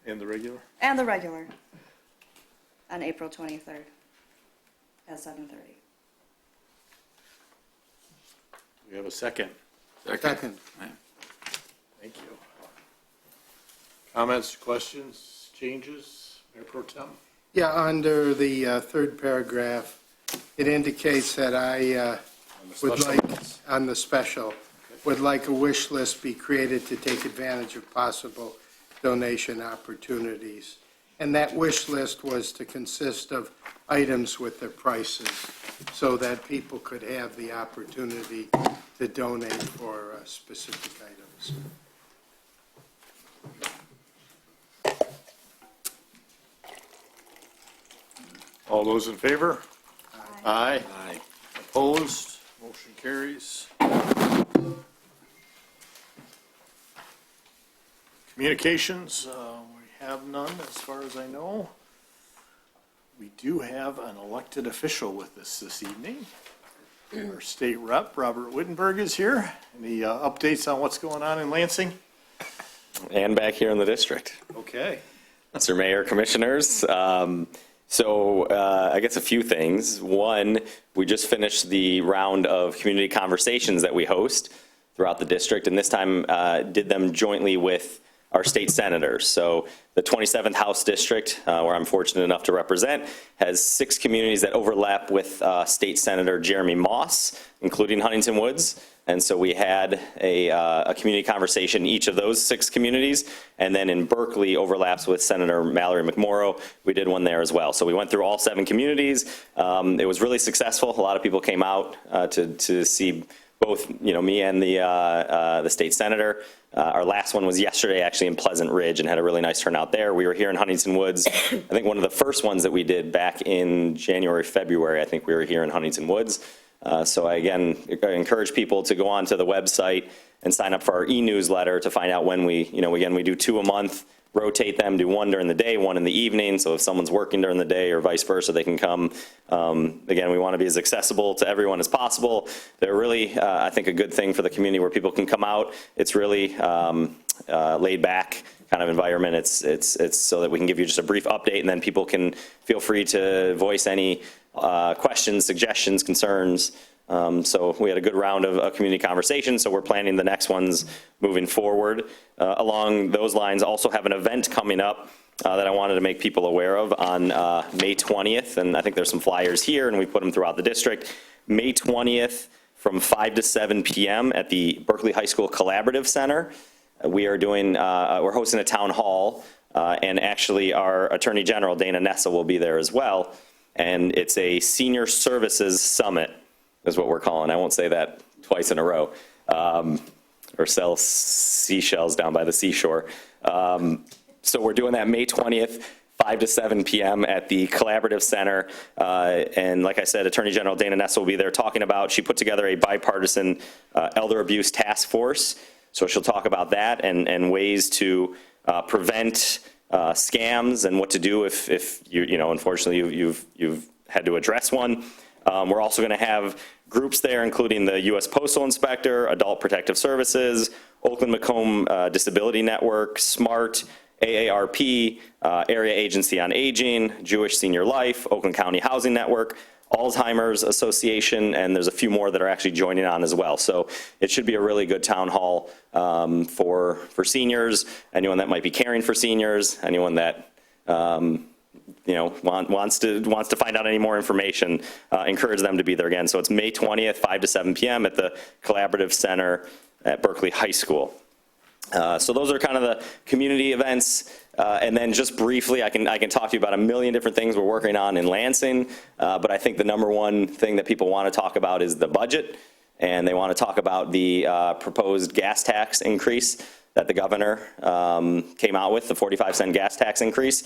And the regular? And the regular on April 23rd at 7:30. We have a second. Second. Thank you. Comments, questions, changes, Mayor Pro Tem? Yeah, under the third paragraph, it indicates that I would like, on the special, would like a wish list be created to take advantage of possible donation opportunities. And that wish list was to consist of items with their prices so that people could have the opportunity to donate for specific items. All those in favor? Aye. Aye. Opposed? Motion carries. Communications, we have none as far as I know. We do have an elected official with us this evening. Our state rep, Robert Wittenberg, is here. Any updates on what's going on in Lansing? And back here in the district. Okay. Mr. Mayor, Commissioners. I guess a few things. One, we just finished the round of community conversations that we host throughout the district, and this time did them jointly with our state senators. So the 27th House District, where I'm fortunate enough to represent, has 6 communities that overlap with State Senator Jeremy Moss, including Huntington Woods. And so we had a community conversation in each of those 6 communities. And then in Berkeley overlaps with Senator Mallory McMorrow. We did one there as well. So we went through all 7 communities. It was really successful. A lot of people came out to see both, me and the state senator. Our last one was yesterday, actually, in Pleasant Ridge, and had a really nice turnout there. We were here in Huntington Woods. I think one of the first ones that we did back in January, February, I think we were here in Huntington Woods. So I, again, encourage people to go onto the website and sign up for our e-newsletter to find out when we, again, we do 2 a month, rotate them, do 1 during the day, 1 in the evening. So if someone's working during the day or vice versa, they can come. Again, we want to be as accessible to everyone as possible. They're really, I think, a good thing for the community where people can come out. It's really laid back kind of environment. It's so that we can give you just a brief update, and then people can feel free to voice any questions, suggestions, concerns. So we had a good round of community conversations, so we're planning the next ones moving forward. Along those lines, also have an event coming up that I wanted to make people aware of on May 20th, and I think there's some flyers here, and we put them throughout the district. May 20th from 5 to 7 p.m. at the Berkeley High School Collaborative Center. We are doing, we're hosting a town hall, and actually our Attorney General, Dana Nessa, will be there as well. And it's a senior services summit, is what we're calling. I won't say that twice in a row, or sell seashells down by the seashore. So we're doing that May 20th, 5 to 7 p.m. at the Collaborative Center. And like I said, Attorney General Dana Nessa will be there talking about, she put together a bipartisan elder abuse task force. So she'll talk about that and ways to prevent scams and what to do if unfortunately you've had to address one. We're also going to have groups there, including the U.S. Postal Inspector, Adult Protective Services, Oakland Macomb Disability Network, SMART, AARP, Area Agency on Aging, Jewish Senior Life, Oakland County Housing Network, Alzheimer's Association, and there's a few more that are actually joining on as well. So it should be a really good town hall for seniors, anyone that might be caring for seniors, anyone that wants to find out any more information. Encourage them to be there again. So it's May 20th, 5 to 7 p.m. at the Collaborative Center at Berkeley High School. So those are kind of the community events. And then just briefly, I can talk to you about a million different things we're working on in Lansing. But I think the number one thing that people want to talk about is the budget. And they want to talk about the proposed gas tax increase that the governor came out with, the 45-cent gas tax increase.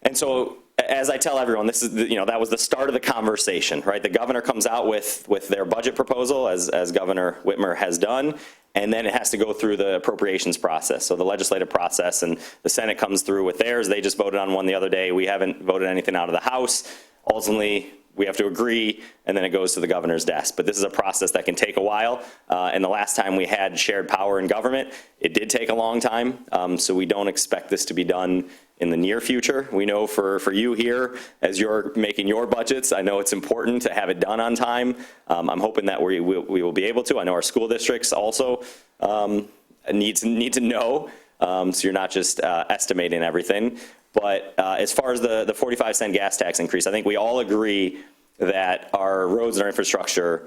And so, as I tell everyone, this is that was the start of the conversation, right? The governor comes out with their budget proposal, as Governor Whitmer has done, and then it has to go through the appropriations process, so the legislative process, and the Senate comes through with theirs. They just voted on one the other day. We haven't voted anything out of the House. Ultimately, we have to agree, and then it goes to the governor's desk. But this is a process that can take a while, and the last time we had shared power in government, it did take a long time, so we don't expect this to be done in the near future. We know for you here, as you're making your budgets, I know it's important to have it done on time. I'm hoping that we will be able to. I know our school districts also need to know, so you're not just estimating everything. But as far as the 45-cent gas tax increase, I think we all agree that our roads and our infrastructure,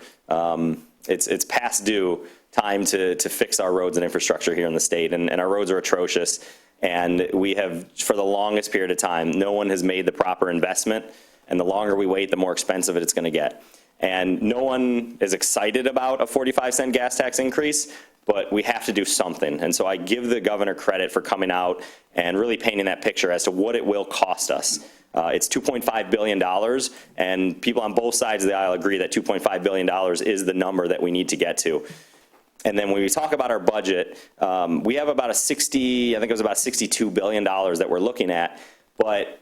it's past due time to fix our roads and infrastructure here in the state, and our roads are atrocious. And we have, for the longest period of time, no one has made the proper investment, and the longer we wait, the more expensive it's going to get. And no one is excited about a 45-cent gas tax increase, but we have to do something. And so I give the governor credit for coming out and really painting that picture as to what it will cost us. It's $2.5 billion, and people on both sides of the aisle agree that $2.5 billion is the number that we need to get to. And then when we talk about our budget, we have about I think it was about $62 billion that we're looking at, but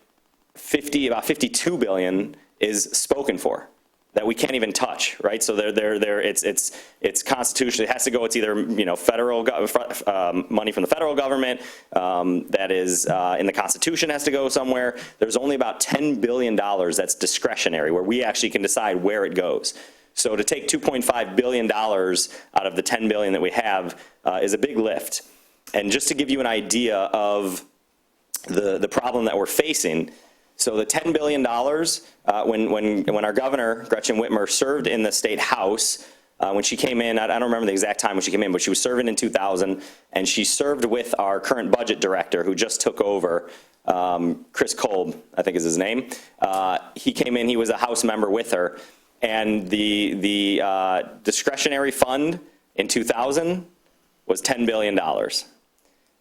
about $52 billion is spoken for, that we can't even touch, right? So it's constitutional. It has to go. It's either federal money from the federal government that is in the Constitution has to go somewhere. There's only about $10 billion that's discretionary, where we actually can decide where it goes. So to take $2.5 billion out of the $10 billion that we have is a big lift. And just to give you an idea of the problem that we're facing, so the $10 billion, when our governor, Gretchen Whitmer, served in the state house, when she came in, I don't remember the exact time when she came in, but she was serving in 2000, and she served with our current budget director who just took over, Chris Kolb, I think is his name. He came in, he was a House member with her, and the discretionary fund in 2000 was $10 billion.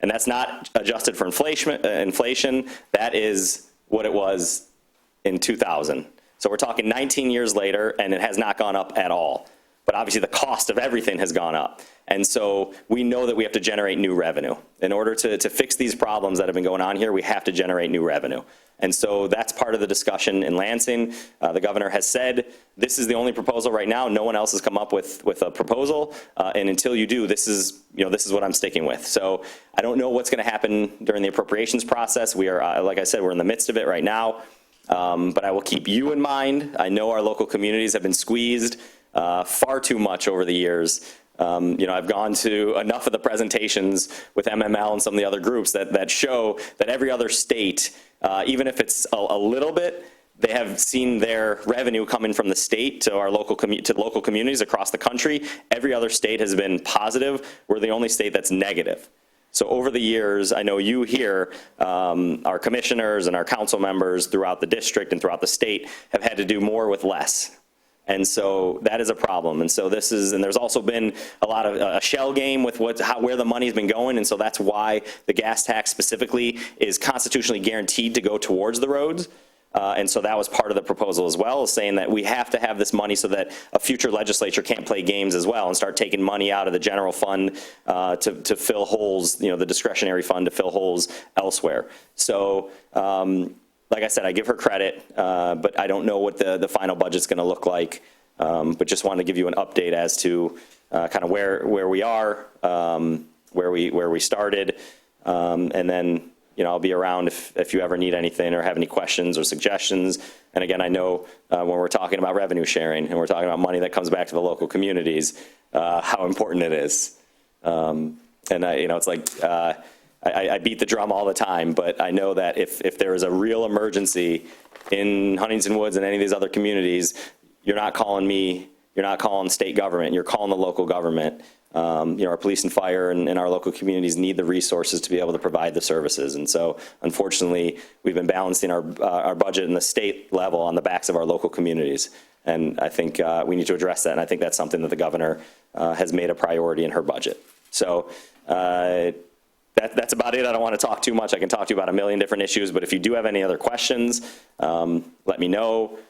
And that's not adjusted for inflation. That is what it was in 2000. So we're talking 19 years later, and it has not gone up at all. But obviously the cost of everything has gone up. And so we know that we have to generate new revenue. In order to fix these problems that have been going on here, we have to generate new revenue. And so that's part of the discussion in Lansing. The governor has said, this is the only proposal right now. No one else has come up with a proposal. And until you do, this is what I'm sticking with. So I don't know what's going to happen during the appropriations process. We are, like I said, we're in the midst of it right now. But I will keep you in mind. I know our local communities have been squeezed far too much over the years. I've gone to enough of the presentations with MML and some of the other groups that show that every other state, even if it's a little bit, they have seen their revenue coming from the state to our local communities across the country. Every other state has been positive. We're the only state that's negative. So over the years, I know you here, our commissioners and our council members throughout the district and throughout the state have had to do more with less. And so that is a problem. And so and there's also been a lot of a shell game with where the money's been going. And so that's why the gas tax specifically is constitutionally guaranteed to go towards the roads. And so that was part of the proposal as well, saying that we have to have this money so that a future legislature can't play games as well and start taking money out of the general fund to fill holes, the discretionary fund to fill holes elsewhere. So, like I said, I give her credit, but I don't know what the final budget's going to look like. But just wanted to give you an update as to kind of where we are, where we started, and then I'll be around if you ever need anything or have any questions or suggestions. And again, I know when we're talking about revenue sharing and we're talking about money that comes back to the local communities, how important it is. And it's like. I beat the drum all the time, but I know that if there is a real emergency in Huntington Woods and any of these other communities, you're not calling me, you're not calling state government, you're calling the local government. Our police and fire and our local communities need the resources to be able to provide the services. And so, unfortunately, we've been balancing our budget in the state level on the backs of our local communities. And I think we need to address that, and I think that's something that the governor has made a priority in her budget. So, that's about it. I don't want to talk too much. I can talk to you about a million different issues, but if you do have any other questions, let me know.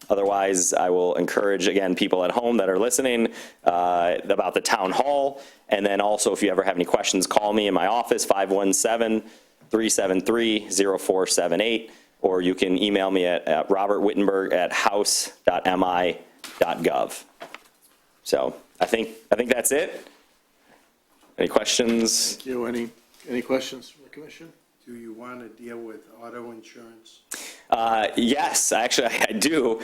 Otherwise, I will encourage, again, people at home that are listening about the town hall. And then also, if you ever have any questions, call me in my office, 517-373-0478. or you can email me at robertwittenberg@house.mi.gov. So I think that's it. Any questions? Thank you. Any questions from the commission? Do you want to deal with auto insurance? Yes, actually, I do.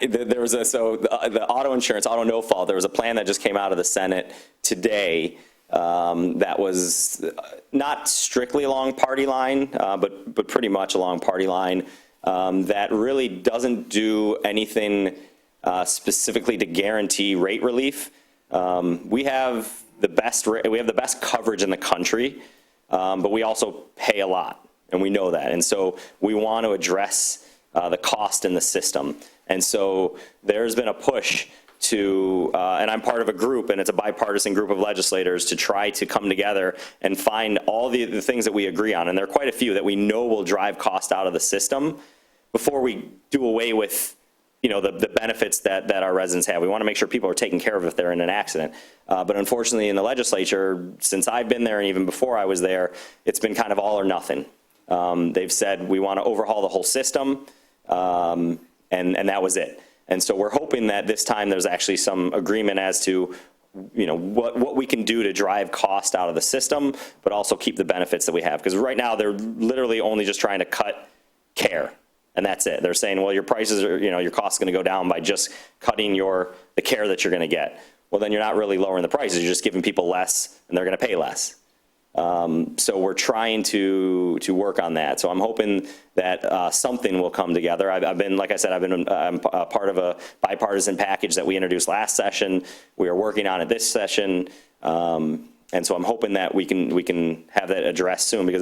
There was the auto insurance, auto no fault. There was a plan that just came out of the Senate today that was not strictly along party line, but pretty much along party line. That really doesn't do anything specifically to guarantee rate relief. We have the best coverage in the country, but we also pay a lot, and we know that. And so we want to address the cost in the system. And so there's been a push to, and I'm part of a group, and it's a bipartisan group of legislators, to try to come together and find all the things that we agree on. And there are quite a few that we know will drive cost out of the system before we do away with the benefits that our residents have. We want to make sure people are taken care of if they're in an accident. But unfortunately, in the legislature, since I've been there and even before I was there, it's been kind of all or nothing. They've said, we want to overhaul the whole system, and that was it. And so we're hoping that this time there's actually some agreement as to what we can do to drive cost out of the system, but also keep the benefits that we have. Because right now, they're literally only just trying to cut care. And that's it. They're saying, well, your prices are, your cost is going to go down by just cutting the care that you're going to get. Well, then you're not really lowering the prices. You're just giving people less, and they're going to pay less. So we're trying to work on that. So I'm hoping that something will come together. I've been, like I said, I'm part of a bipartisan package that we introduced last session. We are working on it this session. And so I'm hoping that we can have that addressed soon, because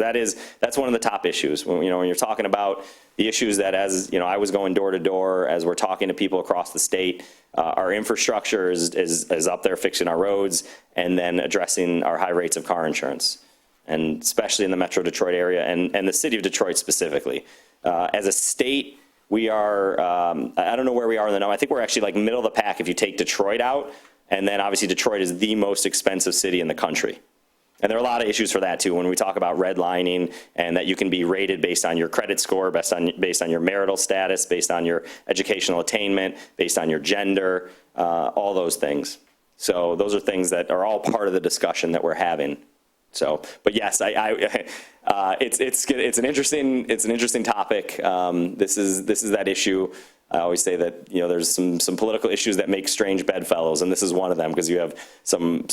that's one of the top issues. When you're talking about the issues that, as I was going door to door, as we're talking to people across the state, our infrastructure is up there, fixing our roads, and then addressing our high rates of car insurance, and especially in the Metro Detroit area and the city of Detroit specifically. As a state, we are, I don't know where we are in the number. I think we're actually like middle of the pack if you take Detroit out. And then obviously Detroit is the most expensive city in the country. And there are a lot of issues for that too when we talk about redlining, and that you can be rated based on your credit score, based on your marital status, based on your educational attainment, based on your gender, all those things. So those are things that are all part of the discussion that we're having. So, but yes, it's an interesting topic. This is that issue. I always say that there's some political issues that make strange bedfellows, and this is one of them, because you have some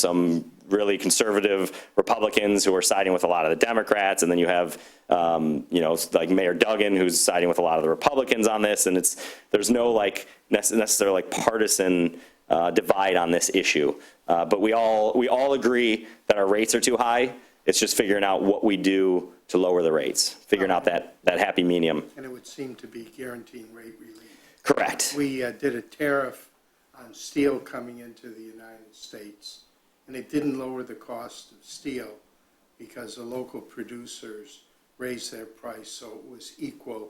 really conservative Republicans who are siding with a lot of the Democrats, and then you have like Mayor Duggan, who's siding with a lot of the Republicans on this, and there's no necessarily partisan divide on this issue, but we all agree that our rates are too high. It's just figuring out what we do to lower the rates, figuring out that happy medium. And it would seem to be guaranteeing rate relief. Correct. We did a tariff on steel coming into the United States, and it didn't lower the cost of steel because the local producers raised their price, so it was equal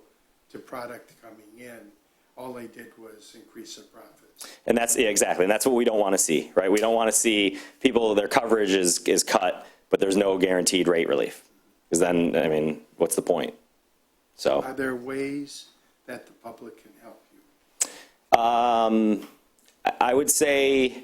to product coming in. All they did was increase their profits. And exactly, and that's what we don't want to see, right? We don't want to see people, their coverage is cut, but there's no guaranteed rate relief. Because then, what's the point? So, are there ways that the public can help you? I would say,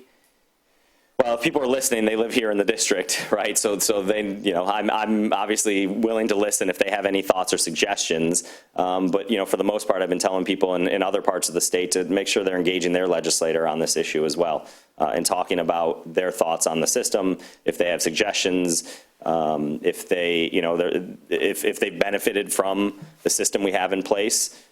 well, if people are listening, they live here in the district, right? So they, I'm obviously willing to listen if they have any thoughts or suggestions. But for the most part, I've been telling people in other parts of the state to make sure they're engaging their legislator on this issue as well, and talking about their thoughts on the system, if they have suggestions, if they, if they benefited from the system we have in place.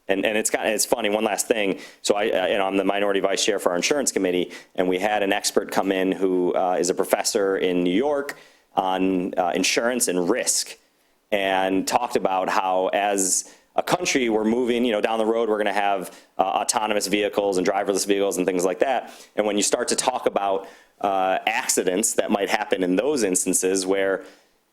And it's funny, one last thing. So I'm the minority vice chair for our insurance committee, and we had an expert come in who is a professor in New York on insurance and risk, and talked about how as a country we're moving, down the road we're going to have autonomous vehicles and driverless vehicles and things like that. And when you start to talk about accidents that might happen in those instances where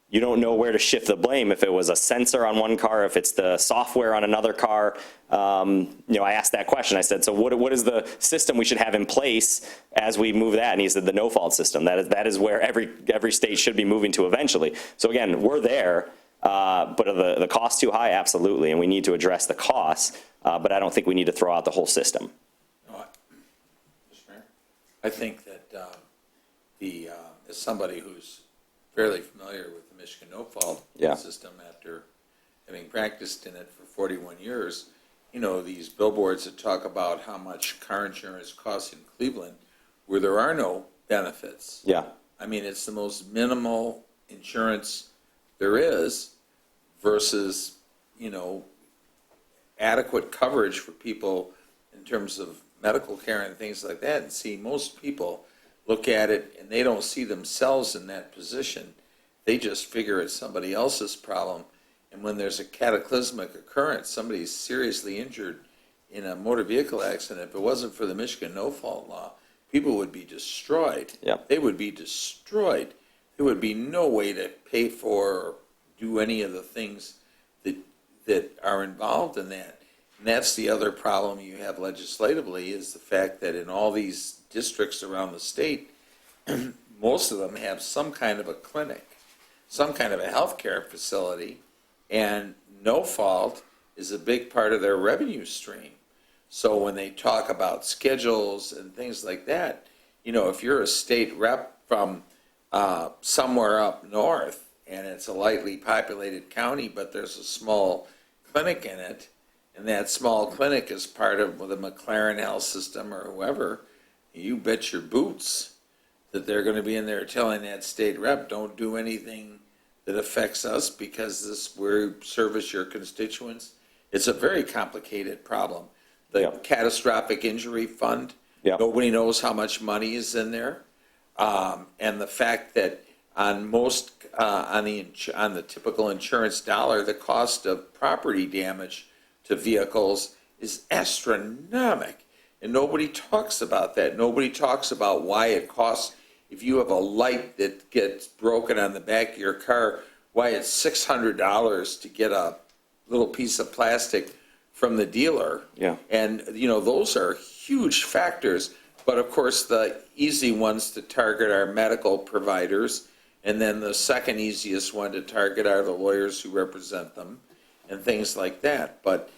you don't know where to shift the blame, if it was a sensor on one car, if it's the software on another car. I asked that question. I said, so what is the system we should have in place as we move that? And he said, the no-fault system. That is where every state should be moving to eventually. So again, we're there. But are the costs too high? Absolutely, and we need to address the costs, but I don't think we need to throw out the whole system. No, Mr. Mayor, I think that as somebody who's fairly familiar with the Michigan no-fault Yeah. system after having practiced in it for 41 years, you know, these billboards that talk about how much car insurance costs in Cleveland, where there are no benefits. Yeah, I mean, it's the most minimal insurance there is versus, you know, adequate coverage for people in terms of medical care and things like that. And see, most people look at it and they don't see themselves in that position. They just figure it's somebody else's problem. And when there's a cataclysmic occurrence, somebody's seriously injured in a motor vehicle accident, if it wasn't for the Michigan no-fault law, people would be destroyed. Yeah. They would be destroyed. There would be no way to pay for or do any of the things that are involved in that. And that's the other problem you have legislatively, is the fact that in all these districts around the state, most of them have some kind of a clinic, some kind of a healthcare facility, and no fault is a big part of their revenue stream. So when they talk about schedules and things like that, you know, if you're a state rep from somewhere up north and it's a lightly populated county, but there's a small clinic in it, and that small clinic is part of the McLaren Health System or whoever, you bet your boots that they're going to be in there telling that state rep, don't do anything that affects us because we service your constituents. It's a very complicated problem. The Yeah. catastrophic injury fund, Yeah. nobody knows how much money is in there. And the fact that on most, on the typical insurance dollar, the cost of property damage to vehicles is astronomical. And nobody talks about that. Nobody talks about why it costs, if you have a light that gets broken on the back of your car, why it's $600 to get a little piece of plastic from the dealer. Yeah. And, you know, those are huge factors. But of course, the easy ones to target are medical providers. And then the second easiest one to target are the lawyers who represent them and things like that. But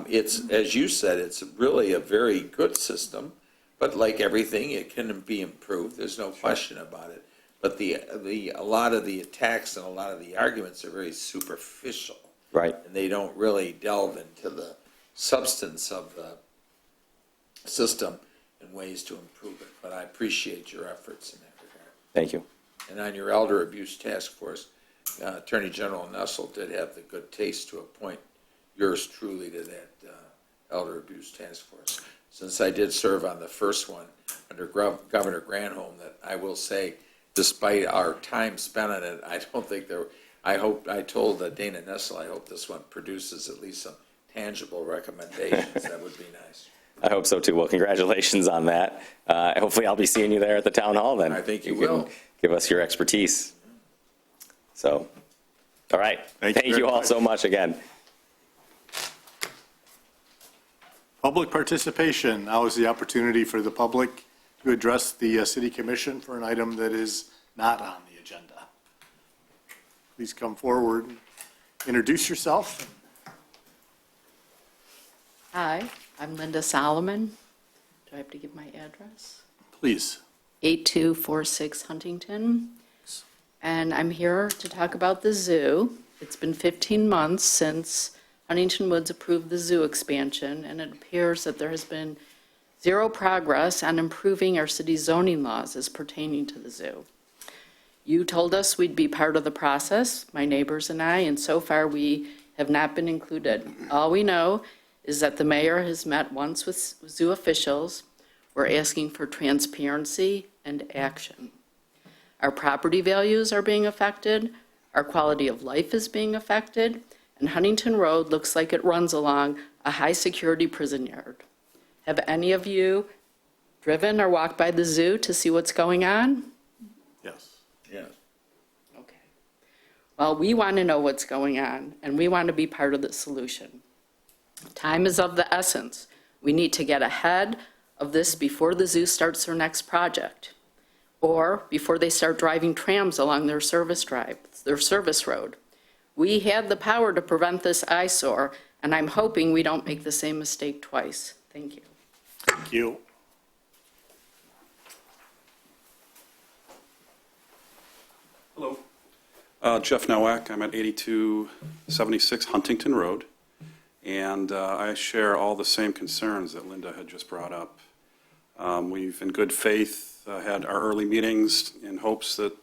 it's, as you said, it's really a very good system. But like everything, it can be improved. There's no question about it. But a lot of the attacks and a lot of the arguments are very superficial. right. And they don't really delve into the substance of the system and ways to improve it. But I appreciate your efforts in that regard. Thank you. And on your elder abuse task force, Attorney General Nussel did have the good taste to appoint yours truly to that elder abuse task force. Since I did serve on the first one under Governor Granholm, that I will say, despite our time spent on it, I don't think there. I told Dana Nussel, I hope this one produces at least some tangible recommendations. That would be nice. I hope so too. Well, congratulations on that. Hopefully I'll be seeing you there at the town hall then. I think you can will. Give us your expertise. So, all right. Thank you Thank very you all much. so much again. Public participation. Now is the opportunity for the public to address the city commission for an item that is not on the agenda. Please come forward, introduce yourself. Hi, I'm Linda Solomon. Do I have to give my address? Please. 8246 Huntington. And I'm here to talk about the zoo. It's been 15 months since Huntington Woods approved the zoo expansion, and it appears that there has been zero progress on improving our city's zoning laws as pertaining to the zoo. You told us we'd be part of the process, my neighbors and I, and so far we have not been included. All we know is that the mayor has met once with zoo officials. We're asking for transparency and action. Our property values are being affected, our quality of life is being affected, and Huntington Road looks like it runs along a high-security prison yard. Have any of you driven or walked by the zoo to see what's going on? Yes. Yeah. Okay. Well, we want to know what's going on, and we want to be part of the solution. Time is of the essence. We need to get ahead of this before the zoo starts their next project, or before they start driving trams along their service road. We had the power to prevent this eyesore, and I'm hoping we don't make the same mistake twice. Thank you. Thank you. Hello. Jeff Nowak. I'm at 8276 Huntington Road, and I share all the same concerns that Linda had just brought up. We've, in good faith, had our early meetings in hopes that,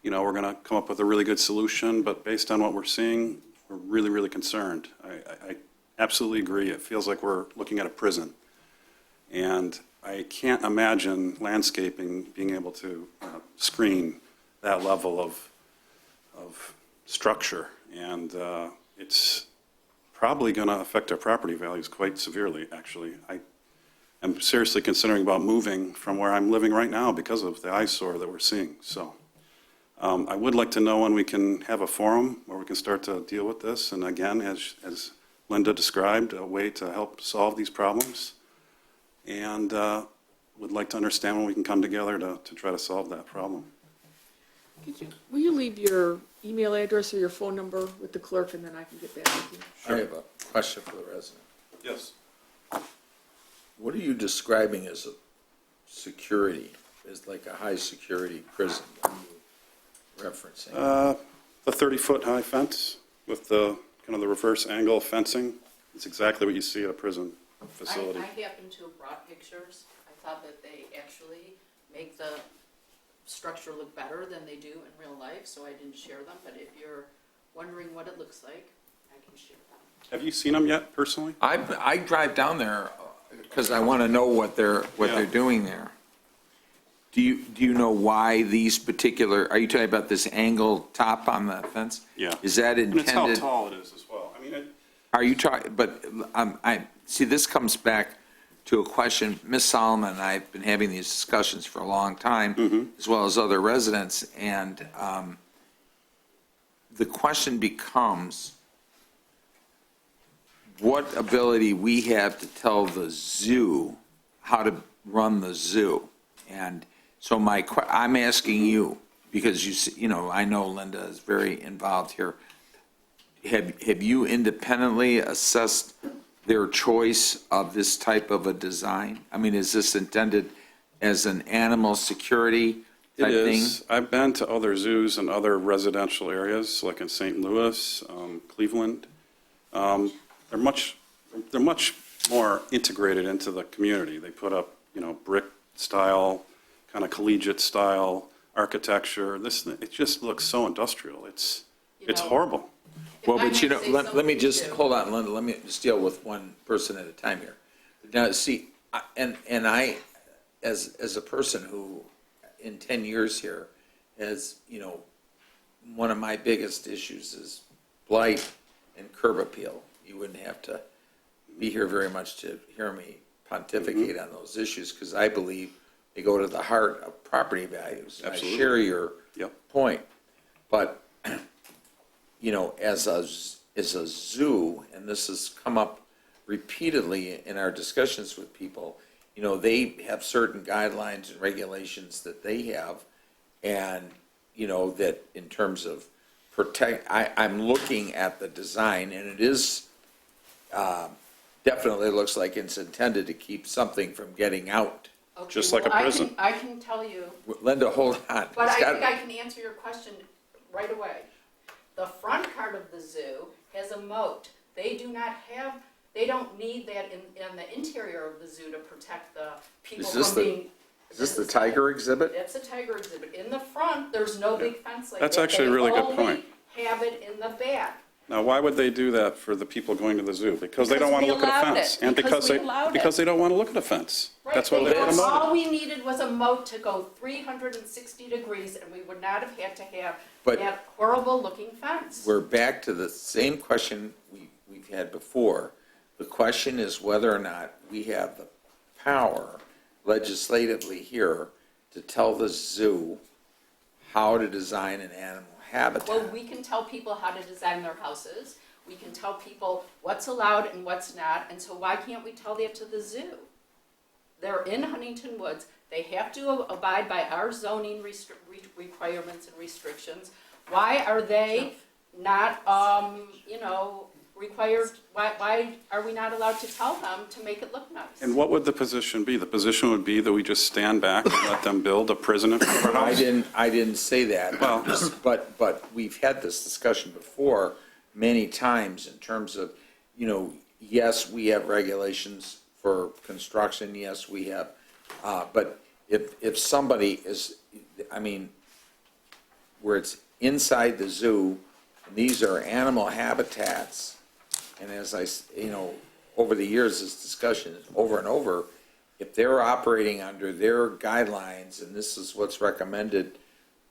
you know, we're going to come up with a really good solution, but based on what we're seeing, we're really, really concerned. I absolutely agree. It feels like we're looking at a prison, and I can't imagine landscaping being able to screen that level of structure, and it's probably going to affect our property values quite severely, actually. I'm seriously considering about moving from where I'm living right now because of the eyesore that we're seeing. So I would like to know when we can have a forum where we can start to deal with this, and again, as Linda described, a way to help solve these problems, and would like to understand when we can come together to try to solve that problem. Will you leave your email address or your phone number with the clerk, and then I can get back with you? I have a question for the resident. Yes. What are you describing as a security, as like a high-security prison? What are you referencing? The 30-foot high fence with the kind of the reverse angle fencing. It's exactly what you see at a prison facility. I happen to have brought pictures. I thought that they actually make the structure look better than they do in real life, so I didn't share them. But if you're wondering what it looks like, I can share them. Have you seen them yet, personally? I drive down there because I want to know what they're doing there. Do you know why these particular, are you talking about this angled top on the fence? Yeah. Is that And it's how intended? tall it is as well. I mean, Are you talking, but I, see, this comes back to a question. Ms. Solomon and I have been having these discussions for a long time, as well as other residents, and the question becomes what ability we have to tell the zoo how to run the zoo. And so I'm asking you, because you know, I know Linda is very involved here. Have you independently assessed their choice of this type of a design? I mean, is this intended as an animal security type it thing? is. I've been to other zoos and other residential areas, like in St. Louis, Cleveland. They're much more integrated into the community. They put up, you know, brick style, kind of collegiate style architecture. It just looks so industrial. It's horrible. Well, but you know, let me just, hold on, Linda, let me just deal with one person at a time here. Now, see, and I, as a person who, in 10 years here, has, you know, one of my biggest issues is blight and curb appeal. You wouldn't have to be here very much to hear me pontificate on those issues, because I believe they go to the heart of property values. Absolutely. I share your Yep. point, but you know, as a zoo, and this has come up repeatedly in our discussions with people, you know, they have certain guidelines and regulations that they have, and, you know, that in terms of I'm looking at the design, and it is, definitely looks like it's intended to keep something from getting out. Okay, Just like a prison. I can tell you, Linda, hold on. but I It's got- think I can answer your question right away. The front part of the zoo has a moat. They don't need that in the interior of the zoo to protect the people from being. Is this the tiger exhibit? It's a tiger exhibit. In the front, there's no big fence like that. That's actually a really good point. They only have it in the back. Now, why would they do that for the people going to the zoo? Because they don't want to Because look we at a allowed fence. it. And Because we allowed because it. they don't want to look at a fence. Right, That's why they put a moat. all we needed was a moat to go 360 degrees, and we would not have had to have But- that horrible-looking fence. We're back to the same question we've had before. The question is whether or not we have the power legislatively here to tell the zoo how to design an animal habitat. Well, we can tell people how to design their houses. We can tell people what's allowed and what's not, and so why can't we tell that to the zoo? They're in Huntington Woods. They have to abide by our zoning requirements and restrictions. Why are they not, required, why are we not allowed to tell them to make it look nice? And what would the position be? The position would be that we just stand back and let them build a prison in front of our house? I didn't say that, Well- but we've had this discussion before many times in terms of, yes, we have regulations for construction, yes, we have, but if somebody is, where it's inside the zoo, and these are animal habitats, and as over the years, this discussion is over and over, if they're operating under their guidelines, and this is what's recommended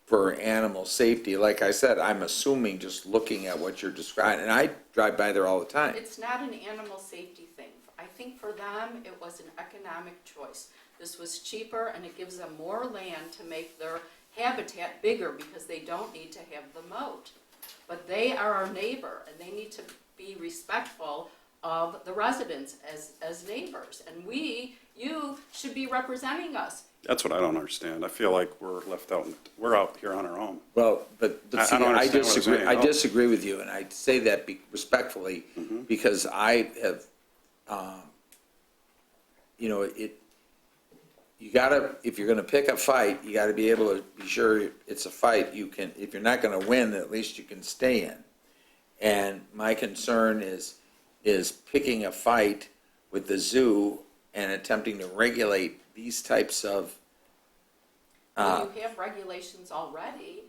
for animal safety, like I said, I'm assuming just looking at what you're describing, and I drive by there all the time. It's not an animal safety thing. I think for them, it was an economic choice. This was cheaper, and it gives them more land to make their habitat bigger because they don't need to have the moat. But they are our neighbor, and they need to be respectful of the residents as neighbors. And you should be representing us. That's what I don't understand. I feel like we're left out, we're out here on our own. Well, but I see, don't I understand what you're disagree, saying. I disagree with you, and I say that respectfully, because I have, you gotta, if you're gonna pick a fight, you gotta be able to be sure it's a fight you can, if you're not gonna win, at least you can stay in. And my concern is picking a fight with the zoo and attempting to regulate these types of, You have regulations already.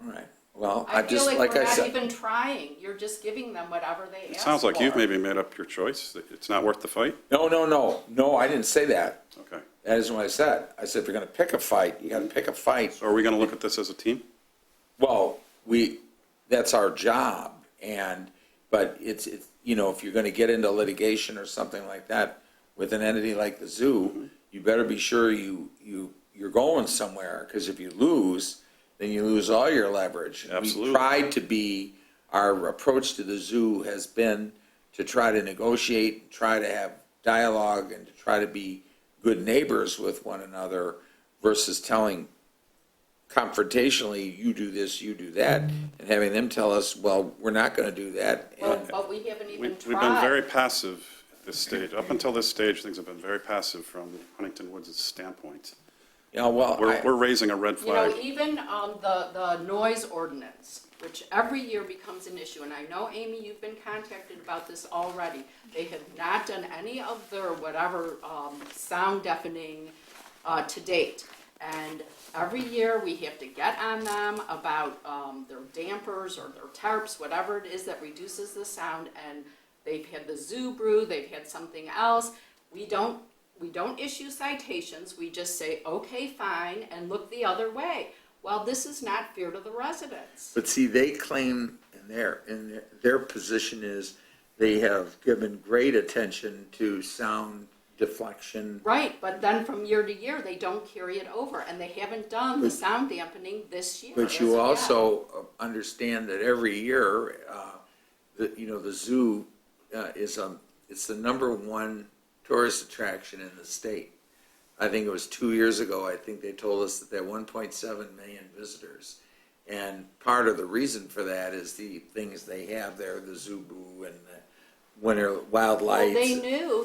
all right, well, I I feel just, like like we're I not said, even trying. You're just giving them whatever they ask for. It sounds like you've maybe made up your choice, that it's not worth the fight? no, I didn't say that. Okay. That isn't what I said. I said if you're gonna pick a fight, you gotta pick a fight. So are we going to look at this as a team? Well, that's our job, but it's, if you're gonna get into litigation or something like that with an entity like the zoo, you better be sure you're going somewhere, because if you lose, then you lose all your leverage. Absolutely. We tried to be, our approach to the zoo has been to try to negotiate, try to have dialogue, and to try to be good neighbors with one another versus telling confrontationally, you do this, you do that, and having them tell us, well, we're not going to do that. Well, but we haven't even We've tried. been very passive at this stage. Up until this stage, things have been very passive from Huntington Woods' standpoint. Well, We're raising a red flag. Even the noise ordinance, which every year becomes an issue, and I know, Amy, you've been contacted about this already. They have not done any of their whatever sound deafening to date. And every year, we have to get on them about their dampers or their tarps, whatever it is that reduces the sound. And they've had the zoo brew, they've had something else. We don't issue citations, we just say, okay, fine, and look the other way. Well, this is not fair to the residents. but see, they claim in their position is they have given great attention to sound deflection. Right, but then from year to year, they don't carry it over, and they haven't done the sound dampening this year. But as you of yet. also understand that every year, the zoo it's the number one tourist attraction in the state. I think it was 2 years ago, I think they told us that they had 1.7 million visitors. And part of the reason for that is the things they have there, the zoo boo and the winter wild Well, lights.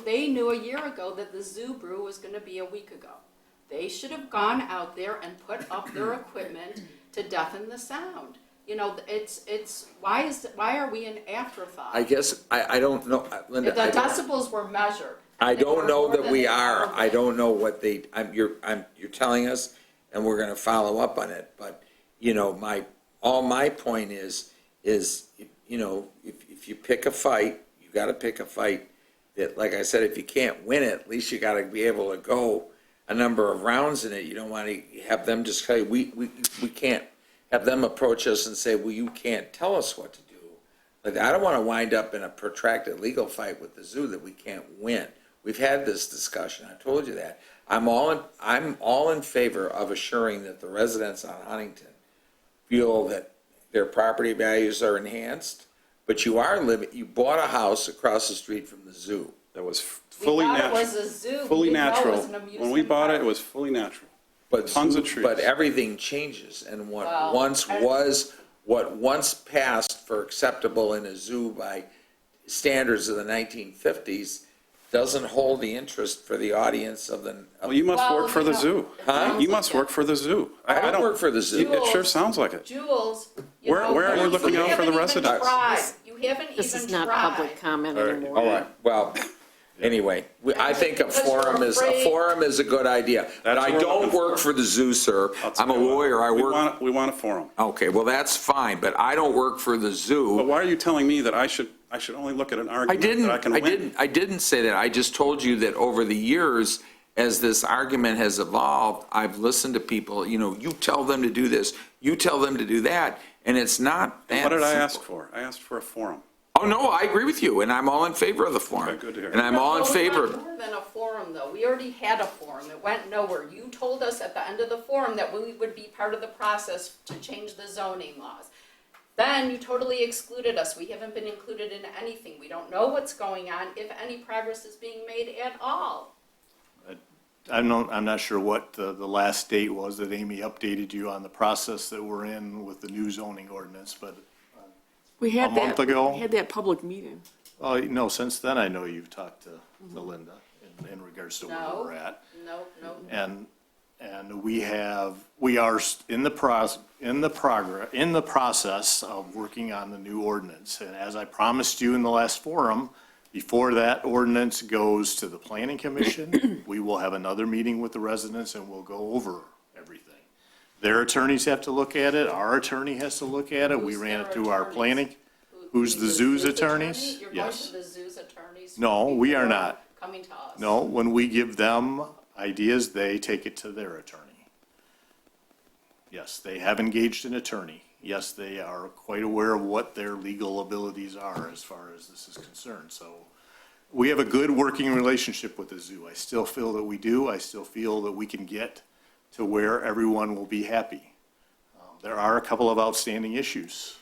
they knew a year ago that the zoo brew was gonna be a week ago. They should have gone out there and put up their equipment to deafen the sound. Why are we an afterthought? I guess, I don't know, Linda. The I don't- decibels were measured. I They don't were know more that than we they are. are. I don't know what you're telling us, and we're gonna follow up on it. But, my point is, if you pick a fight, you gotta pick a fight that, like I said, if you can't win it, at least you gotta be able to go a number of rounds in it. You don't wanna have them just say, we can't have them approach us and say, well, you can't tell us what to do. Like, I don't wanna wind up in a protracted legal fight with the zoo that we can't win. We've had this discussion, I told you that. I'm all in favor of assuring that the residents on Huntington feel that their property values are enhanced, but you bought a house across the street from the zoo. That was fully We thought natural. it was a zoo. We Fully didn't know it natural. was an When we amusement bought it, park. it was fully natural. But Tons of trees. But everything changes, and what Well, what once passed for acceptable in a zoo by standards of the 1950s doesn't hold the interest for the audience of the. Well, you must Well, work for you the know, zoo. Huh? You must work for the zoo. I don't work for the zoo. It sure sounds like it. Jules, you Where- know, where are you looking out for the haven't even residents? tried. You haven't This even is not tried. public comment All anymore. right, well, anyway, I think a Because you're forum is a good idea. But That's I what we're don't looking work for the zoo, sir. I'm a lawyer, I work. We want a forum. Okay, well, that's fine, but I don't work for the But zoo. why are you telling me that I should only look at an argument that I can win? I didn't say that. I just told you that over the years, as this argument has evolved, I've listened to people, you tell them to do this, you tell them to do that, and it's not that What did I simple. ask for? I asked for a forum. Oh, no, I agree with you, and I'm all in favor of the forum. Okay, good to hear. And I'm all in No, we favor. want more than a forum, though. We already had a forum. It went nowhere. You told us at the end of the forum that we would be part of the process to change the zoning laws. Then you totally excluded us. We haven't been included in anything. We don't know what's going on, if any progress is being made at all. I'm not sure what the last date was that Amy updated you on the process that we're in with the new zoning ordinance, but, We had A month that, ago? we had that public meeting. no, since then I know you've talked to Linda in regards to where No. we're at. No. And we are in the process of working on the new ordinance. And as I promised you in the last forum, before that ordinance goes to the planning commission, we will have another meeting with the residents and we'll go over everything. Their attorneys have to look at it, our attorney has to look at it, we Who's ran their it through our attorneys? planning. Who's the zoo's attorneys? attorney? You're going Yes. to the zoo's attorneys? No, we are before not. Coming to us? No, when we give them ideas, they take it to their attorney. Yes, they have engaged an attorney. Yes, they are quite aware of what their legal abilities are as far as this is concerned. So we have a good working relationship with the zoo. I still feel that we do. I still feel that we can get to where everyone will be happy. There are a couple of outstanding issues,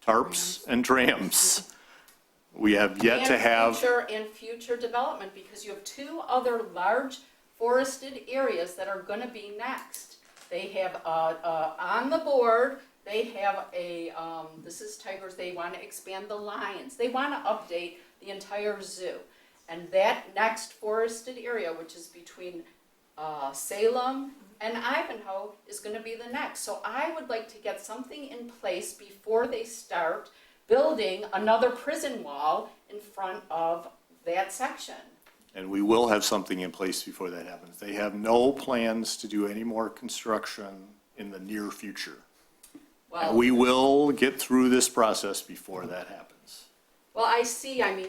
tarps and trams. We have yet to have. And future development, because you have two other large forested areas that are gonna be next. They have, on the board, they have this is tigers, they wanna expand the lions. They wanna update the entire zoo. And that next forested area, which is between, Salem and Ivanhoe, is gonna be the next. So I would like to get something in place before they start building another prison wall in front of that section. And we will have something in place before that happens. They have no plans to do any more construction in the near future. And we will get through this process before that happens. Well, I see, I'm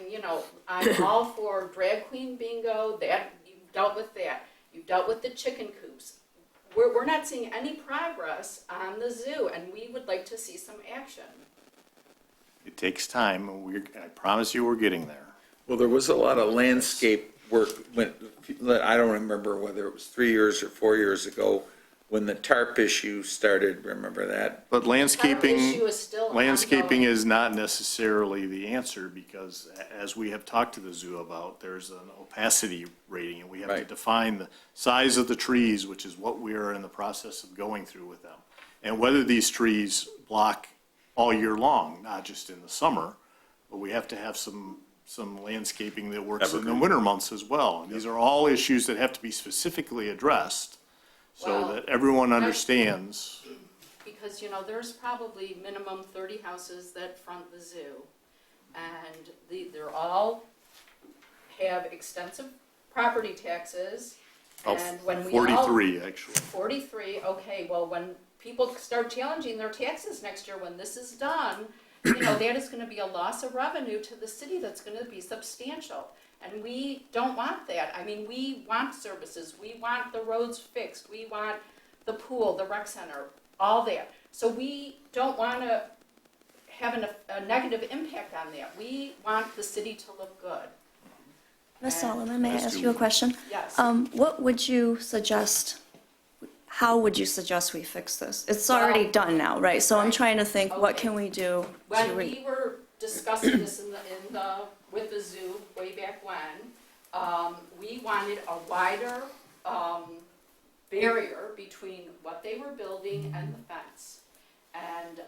all for drag queen bingo, that, you've dealt with that. You've dealt with the chicken coops. We're not seeing any progress on the zoo, and we would like to see some action. It takes time, and I promise you we're getting there. Well, there was a lot of landscape work, I don't remember whether it was 3 years or 4 years ago, when the tarp issue started, remember that? But Our landscaping issue is still Landscaping ongoing. is not necessarily the answer, because as we have talked to the zoo about, there's an opacity rating, and we have to Right. define the size of the trees, which is what we are in the process of going through with them. And whether these trees block all year long, not just in the summer, but we have to have some landscaping that works in the winter months as well. And these are all issues that have to be specifically addressed, so Well, that everyone understands. Because, there's probably minimum 30 houses that front the zoo. And they're all have extensive property taxes. And when we all. 43, actually. 43, okay, well, when people start challenging their taxes next year, when this is done, that is gonna be a loss of revenue to the city that's gonna be substantial. And we don't want that. I mean, we want services, we want the roads fixed, we want the pool, the rec center, all that. So we don't wanna have a negative impact on that. We want the city to look good. Ms. Solomon, may I Yes, ask do you a we? question? Yes. What would you suggest, how would you suggest we fix this? It's already Well, done now, right? So I'm right. trying to think, what Okay. can we do to When we were discussing this with the zoo way back when, we wanted a wider, barrier between what they were building and the fence. And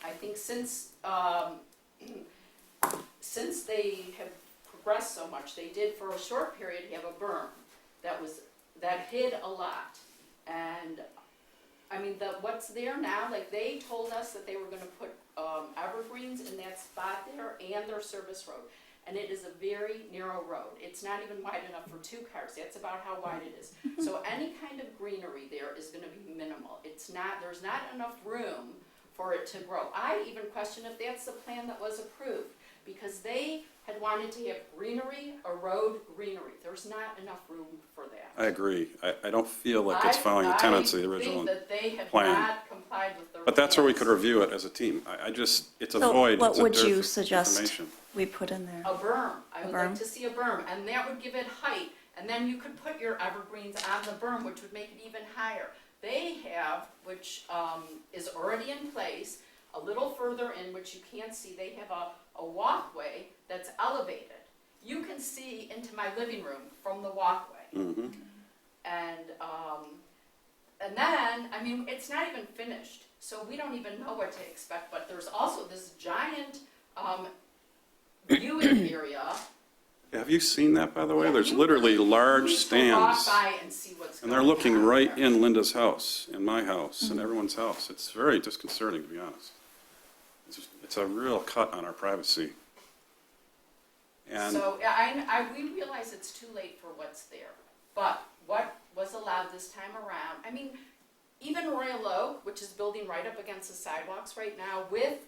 I think since they have progressed so much, they did for a short period have a berm that hid a lot. And I mean, what's there now, like they told us that they were gonna put evergreens in that spot there and their service road. And it is a very narrow road. It's not even wide enough for 2 cars. That's about how wide it is. So any kind of greenery there is gonna be minimal. There's not enough room for it to grow. I even question if that's the plan that was approved, because they had wanted to have greenery, a road greenery. There's not enough room for that. I agree. I don't feel like it's following the tenets of the original I think that they have plan. not complied with their But that's where we could plans. review it as a team. It's a So void, what it's a would dearth you of suggest information. we put in there? A berm. I would like berm? to see a berm, and that would give it height, and then you could put your evergreens on the berm, which would make it even higher. They have, which is already in place, a little further in, which you can't see, they have a walkway that's elevated. You can see into my living room from the walkway. And then, I mean, it's not even finished, so we don't even know what to expect, but there's also this giant viewing area. Have you seen that, by the way? Yeah, There's you literally really large need to walk stands. by and see what's And going they're looking on right there. in Linda's house, in my house, and everyone's house. It's very disconcerting, to be honest. It's a real cut on our privacy. And So, we realize it's too late for what's there, but what was allowed this time around, I mean, even Royal Oak, which is building right up against the sidewalks right now with,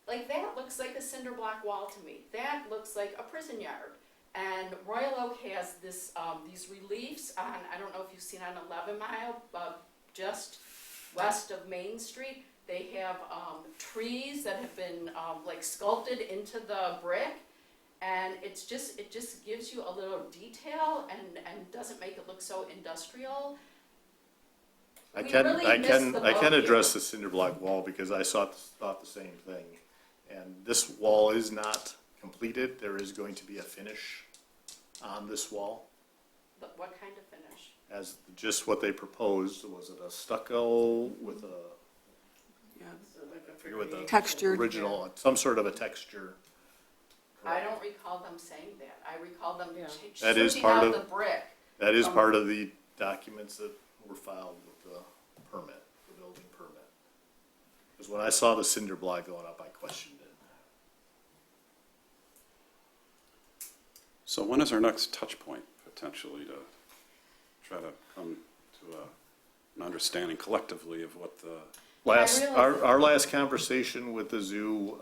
like that looks like a cinder block wall to me. That looks like a prison yard. And Royal Oak has this, these reliefs on, I don't know if you've seen on 11 Mile, just west of Main Street. They have trees that have been like sculpted into the brick. And it just gives you a little detail and doesn't make it look so industrial. I We can, really I missed can, the I boat can here. address the cinder block wall because I thought the same thing. And this wall is not completed. There is going to be a finish on this wall. But what kind of finish? As just what they proposed, was it a stucco with a, Yeah, I forget what the Textured, original, some sort of a texture. I don't recall them saying that. I recall them Yeah. That is stripping part out of- the brick. That is part of the documents that were filed with the permit, the building permit. Because when I saw the cinder block going up, I questioned it. so when is our next touch point, potentially, to try to come to an understanding collectively of what the, Our last conversation with the zoo,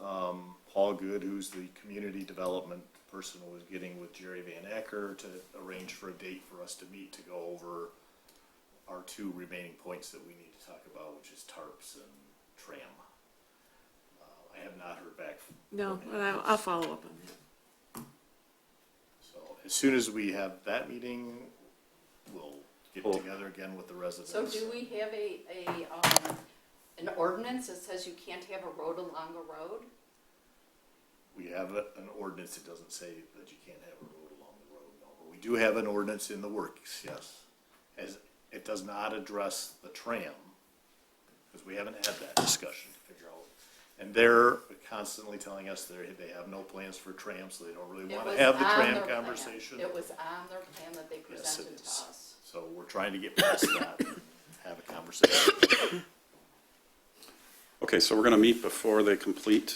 Paul Good, who's the community development person, was getting with Jerry Van Acker to arrange for a date for us to meet to go over our 2 remaining points that we need to talk about, which is tarps and tram. I have not heard back from no, but I'll follow up on that. So as soon as we have that meeting, we'll get together again with the residents. So do we have an ordinance that says you can't have a road along a road? We have an ordinance that doesn't say that you can't have a road along the road, no. But we do have an ordinance in the works, yes. As it does not address the tram, because we haven't had that discussion to figure out. And they're constantly telling us they have no plans for trams, so they don't really It want was to have the on tram their plan. conversation. It was on their plan that they Yes, it presented to is. us. So we're trying to get past that and have a conversation. okay, so we're going to meet before they complete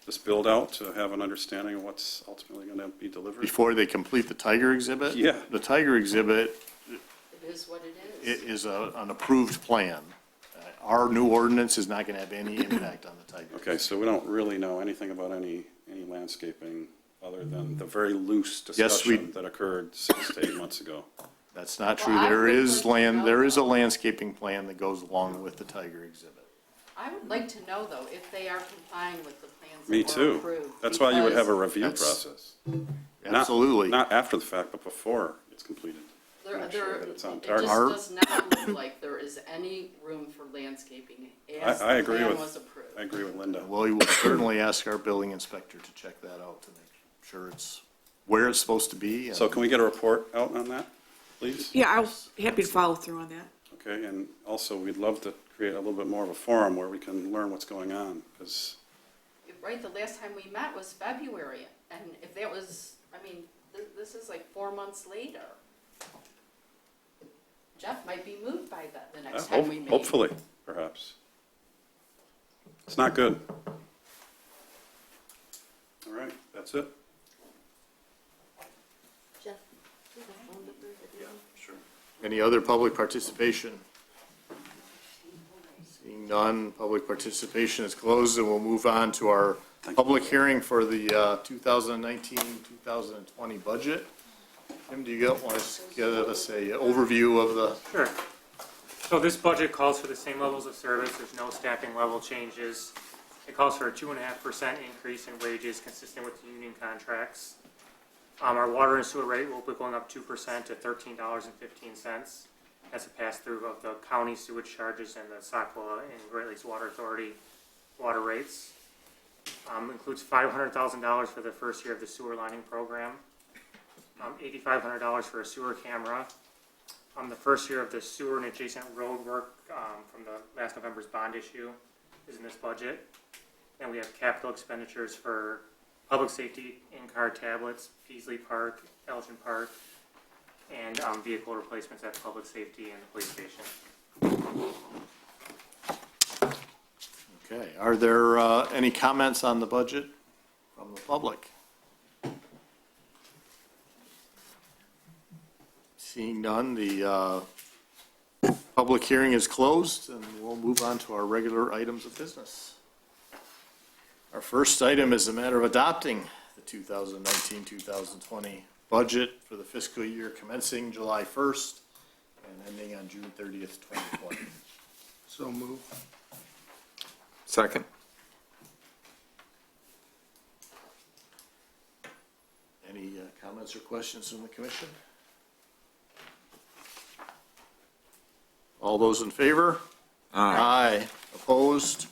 this build-out to have an understanding of what's ultimately going to be delivered? Before they complete the tiger exhibit? Yeah. The tiger exhibit It is what it It is. is an approved plan. Our new ordinance is not going to have any impact on the tiger. Okay, so we don't really know anything about any landscaping other than the very loose Yes, we- discussion that occurred 6 to 8 months ago. That's not true. Well, I There would is like to land, know there is a though. landscaping plan that goes along with the tiger exhibit. I would like to know, though, if they are complying with the plans Me that were too. approved. That's why you would have a because review That's- process. Not- Absolutely. Not after the fact, but before it's completed. Make sure that it's on It target. just does not look like there is any room for landscaping as I the agree plan with- was approved. I agree with Linda. Well, we will certainly ask our building inspector to check that out to make sure it's where it's supposed to be. and- So can we get a report out on that? please? Yeah, I was happy to follow through on that. Okay, and also, we'd love to create a little bit more of a forum where we can learn what's going on, because, Right, the last time we met was February, and if that was, I mean, this is like 4 months later. Jeff might be moved by the next time we meet. hopefully, perhaps. It's not good. All right, that's it? Jeff, do you have a phone number? Sure. Any other public participation? Seeing none, public participation is closed, and we'll move on to our public hearing for the 2019-2020 budget. Tim, do you want to give us a overview of the? Sure. So this budget calls for the same levels of service. There's no staffing level changes. It calls for a 2.5% increase in wages consistent with the union contracts. Our water and sewer rate will be going up 2% to $13.15. That's a pass-through of the county sewage charges and the Saukville and Great Lakes Water Authority water rates. Includes $500,000 for the first year of the sewer lining program. $8,500 for a sewer camera. The first year of the sewer and adjacent road work from the last November's bond issue is in this budget. And we have capital expenditures for public safety in-car tablets, Peasley Park, Elgin Park, and vehicle replacements at public safety and the police station. Okay, are there any comments on the budget from the public? Seeing none, the public hearing is closed, and we'll move on to our regular items of business. Our first item is a matter of adopting the 2019-2020 budget for the fiscal year commencing July 1st and ending on June 30th, 2020. So move. Second. Any comments or questions from the commission? All those in favor? Aye. Opposed?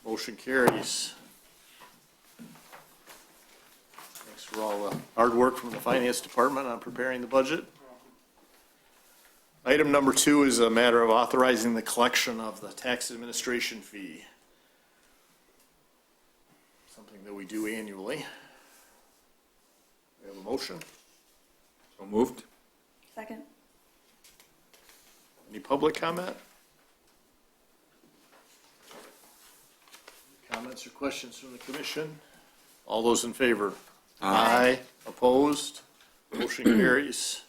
Motion carries. Thanks for all the hard work from the finance department on preparing the budget. Item number 2 is a matter of authorizing the collection of the tax administration fee. Something that we do annually. We have a motion. So moved. Second? Any public comment? Comments or questions from the commission? All those in favor? Aye. Opposed? Motion carries.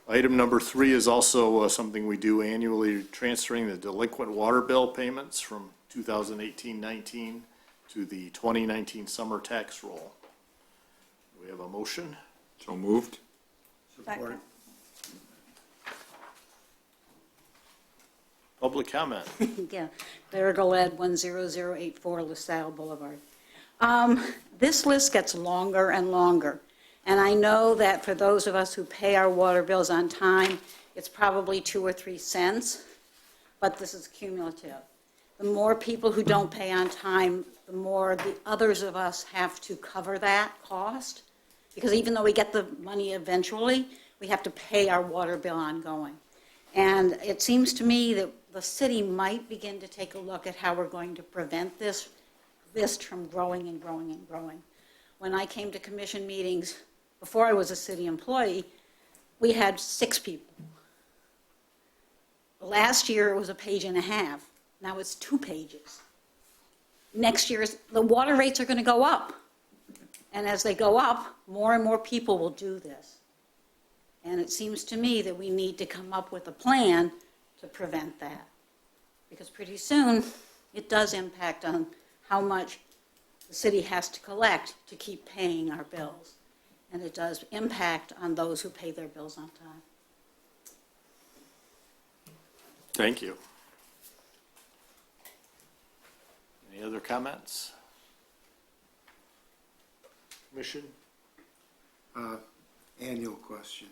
Item number 3 is also something we do annually, transferring the delinquent water bill payments from 2018-19 to the 2019 summer tax roll. Do we have a motion? So moved. Second? Public comment? Yeah, Marigold 10084 LaSalle Boulevard. This list gets longer and longer, and I know that for those of us who pay our water bills on time, it's probably 2 or 3 cents, but this is cumulative. The more people who don't pay on time, the more the others of us have to cover that cost, because even though we get the money eventually, we have to pay our water bill ongoing. And it seems to me that the city might begin to take a look at how we're going to prevent this list from growing and growing and growing. When I came to commission meetings, before I was a city employee, we had 6 people. Last year, it was 1.5 pages. Now it's 2 pages. Next year, the water rates are going to go up. And as they go up, more and more people will do this. And it seems to me that we need to come up with a plan to prevent that. Because pretty soon, it does impact on how much the city has to collect to keep paying our bills. And it does impact on those who pay their bills on time. Thank you. Any other comments? Commission? Annual question.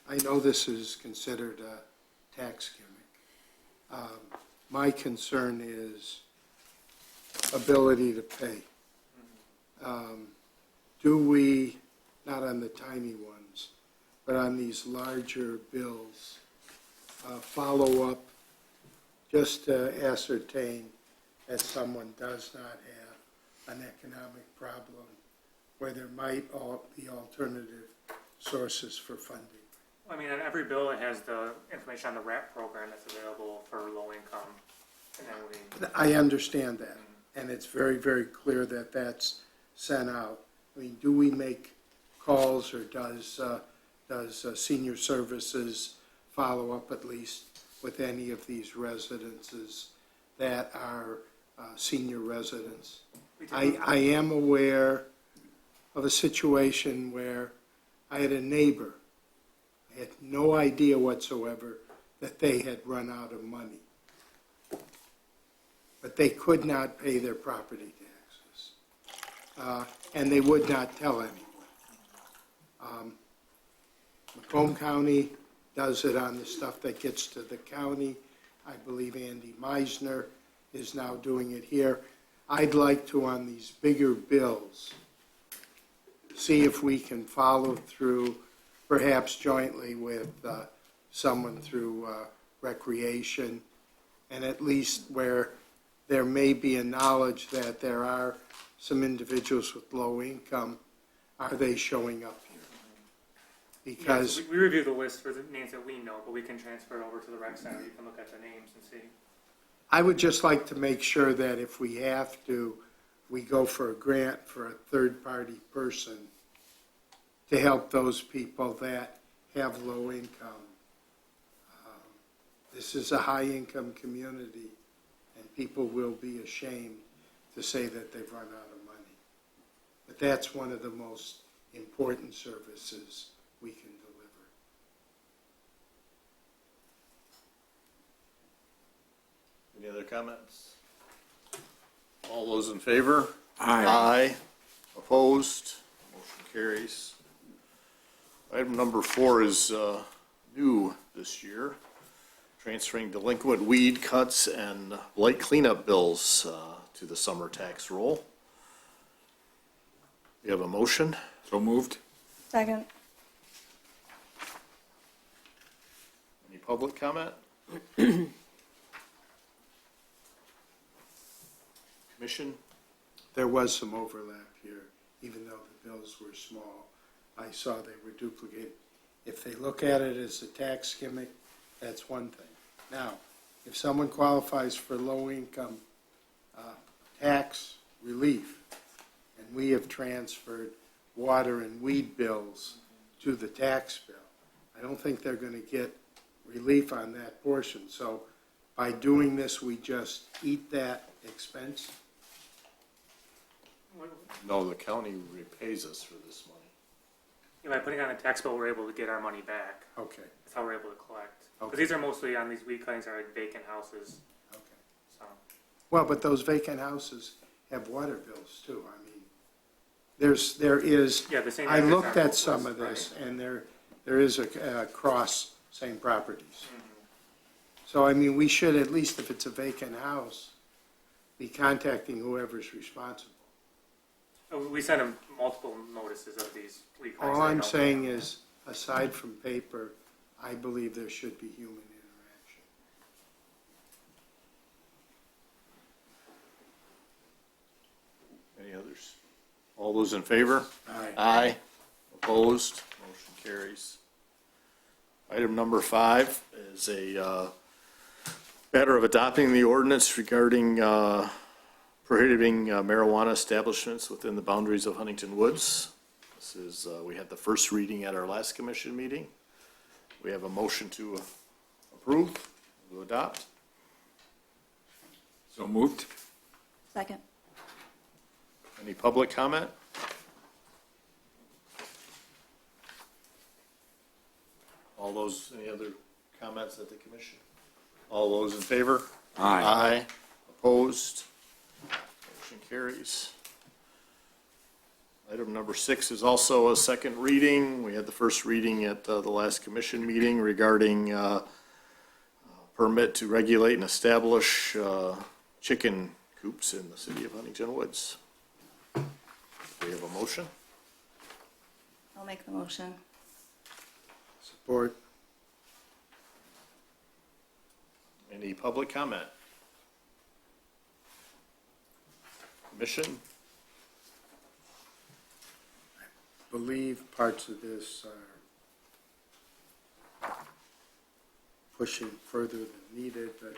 I know this is considered a tax gimmick. My concern is ability to pay. Do we not on the tiny ones, but on these larger bills, follow up just to ascertain that someone does not have an economic problem where there might be alternative sources for funding. I mean, on every bill, it has the information on the RAP program that's available for low income. And then I understand that, and it's very, very clear that that's sent out. I mean, do we make calls, or does senior services follow up at least with any of these residences that are senior residents? I am aware of a situation where I had a neighbor. I had no idea whatsoever that they had run out of money. But they could not pay their property taxes. And they would not tell anyone. Macomb County does it on the stuff that gets to the county. I believe Andy Meisner is now doing it here. I'd like to, on these bigger bills, see if we can follow through, perhaps jointly with someone through recreation, and at least where there may be a knowledge that there are some individuals with low income, are they showing up here? Because we review the list for the names that we know, but we can transfer it over to the rec center. You can look at the names and see. I would just like to make sure that if we have to, we go for a grant for a third-party person to help those people that have low income. This is a high-income community, and people will be ashamed to say that they've run out of money. But that's one of the most important services we can deliver. Any other comments? All those in favor? Aye. Aye. Opposed? Motion carries. Item number 4 is new this year, transferring delinquent weed cuts and blight cleanup bills to the summer tax roll. We have a motion. So moved. Second. Any public comment? Commission? There was some overlap here, even though the bills were small. I saw they were duplicated. If they look at it as a tax gimmick, that's one thing. Now, if someone qualifies for low-income tax relief, and we have transferred water and weed bills to the tax bill, I don't think they're going to get relief on that portion. So by doing this, we just eat that expense? No, the county repays us for this money. By putting on a tax bill, we're able to get our money back. Okay, That's how we're able to collect. Because Okay. these are mostly on these weed cuttings are like vacant houses. okay. So Well, but those vacant houses have water bills too. I mean, there is, yeah, the same. I address looked on at both some lists, of this, right? and there is a cross same properties. So, I mean, we should, at least if it's a vacant house, be contacting whoever's responsible. We sent them multiple notices of these weed cuttings. All I'm saying is, aside from paper, I believe there should be human interaction. Any others? All those in favor? Aye. Aye. Opposed? Motion carries. Item number 5 is a matter of adopting the ordinance regarding prohibiting marijuana establishments within the boundaries of Huntington Woods. This is, we had the first reading at our last commission meeting. We have a motion to approve, to adopt. So moved. Second. Any public comment? All those, any other comments at the commission? All those in favor? Aye. Opposed? Motion carries. Item number 6 is also a second reading. We had the first reading at the last commission meeting regarding permit to regulate and establish chicken coops in the city of Huntington Woods. Do we have a motion? I'll make the motion. Support. Any public comment? Commission? Believe parts of this are pushing further than needed, but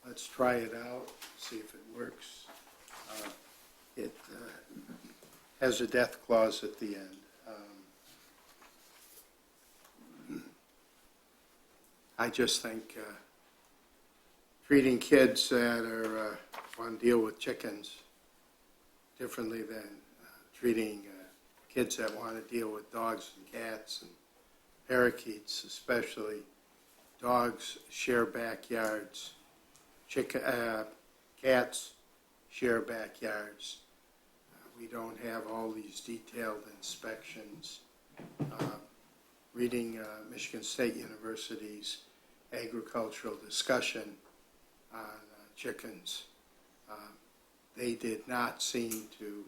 let's try it out, see if it works. It has a death clause at the end. I just think treating kids that are want to deal with chickens differently than treating kids that want to deal with dogs and cats and parakeets, especially. Dogs share backyards. Cats share backyards. We don't have all these detailed inspections. Reading Michigan State University's agricultural discussion on chickens, they did not seem to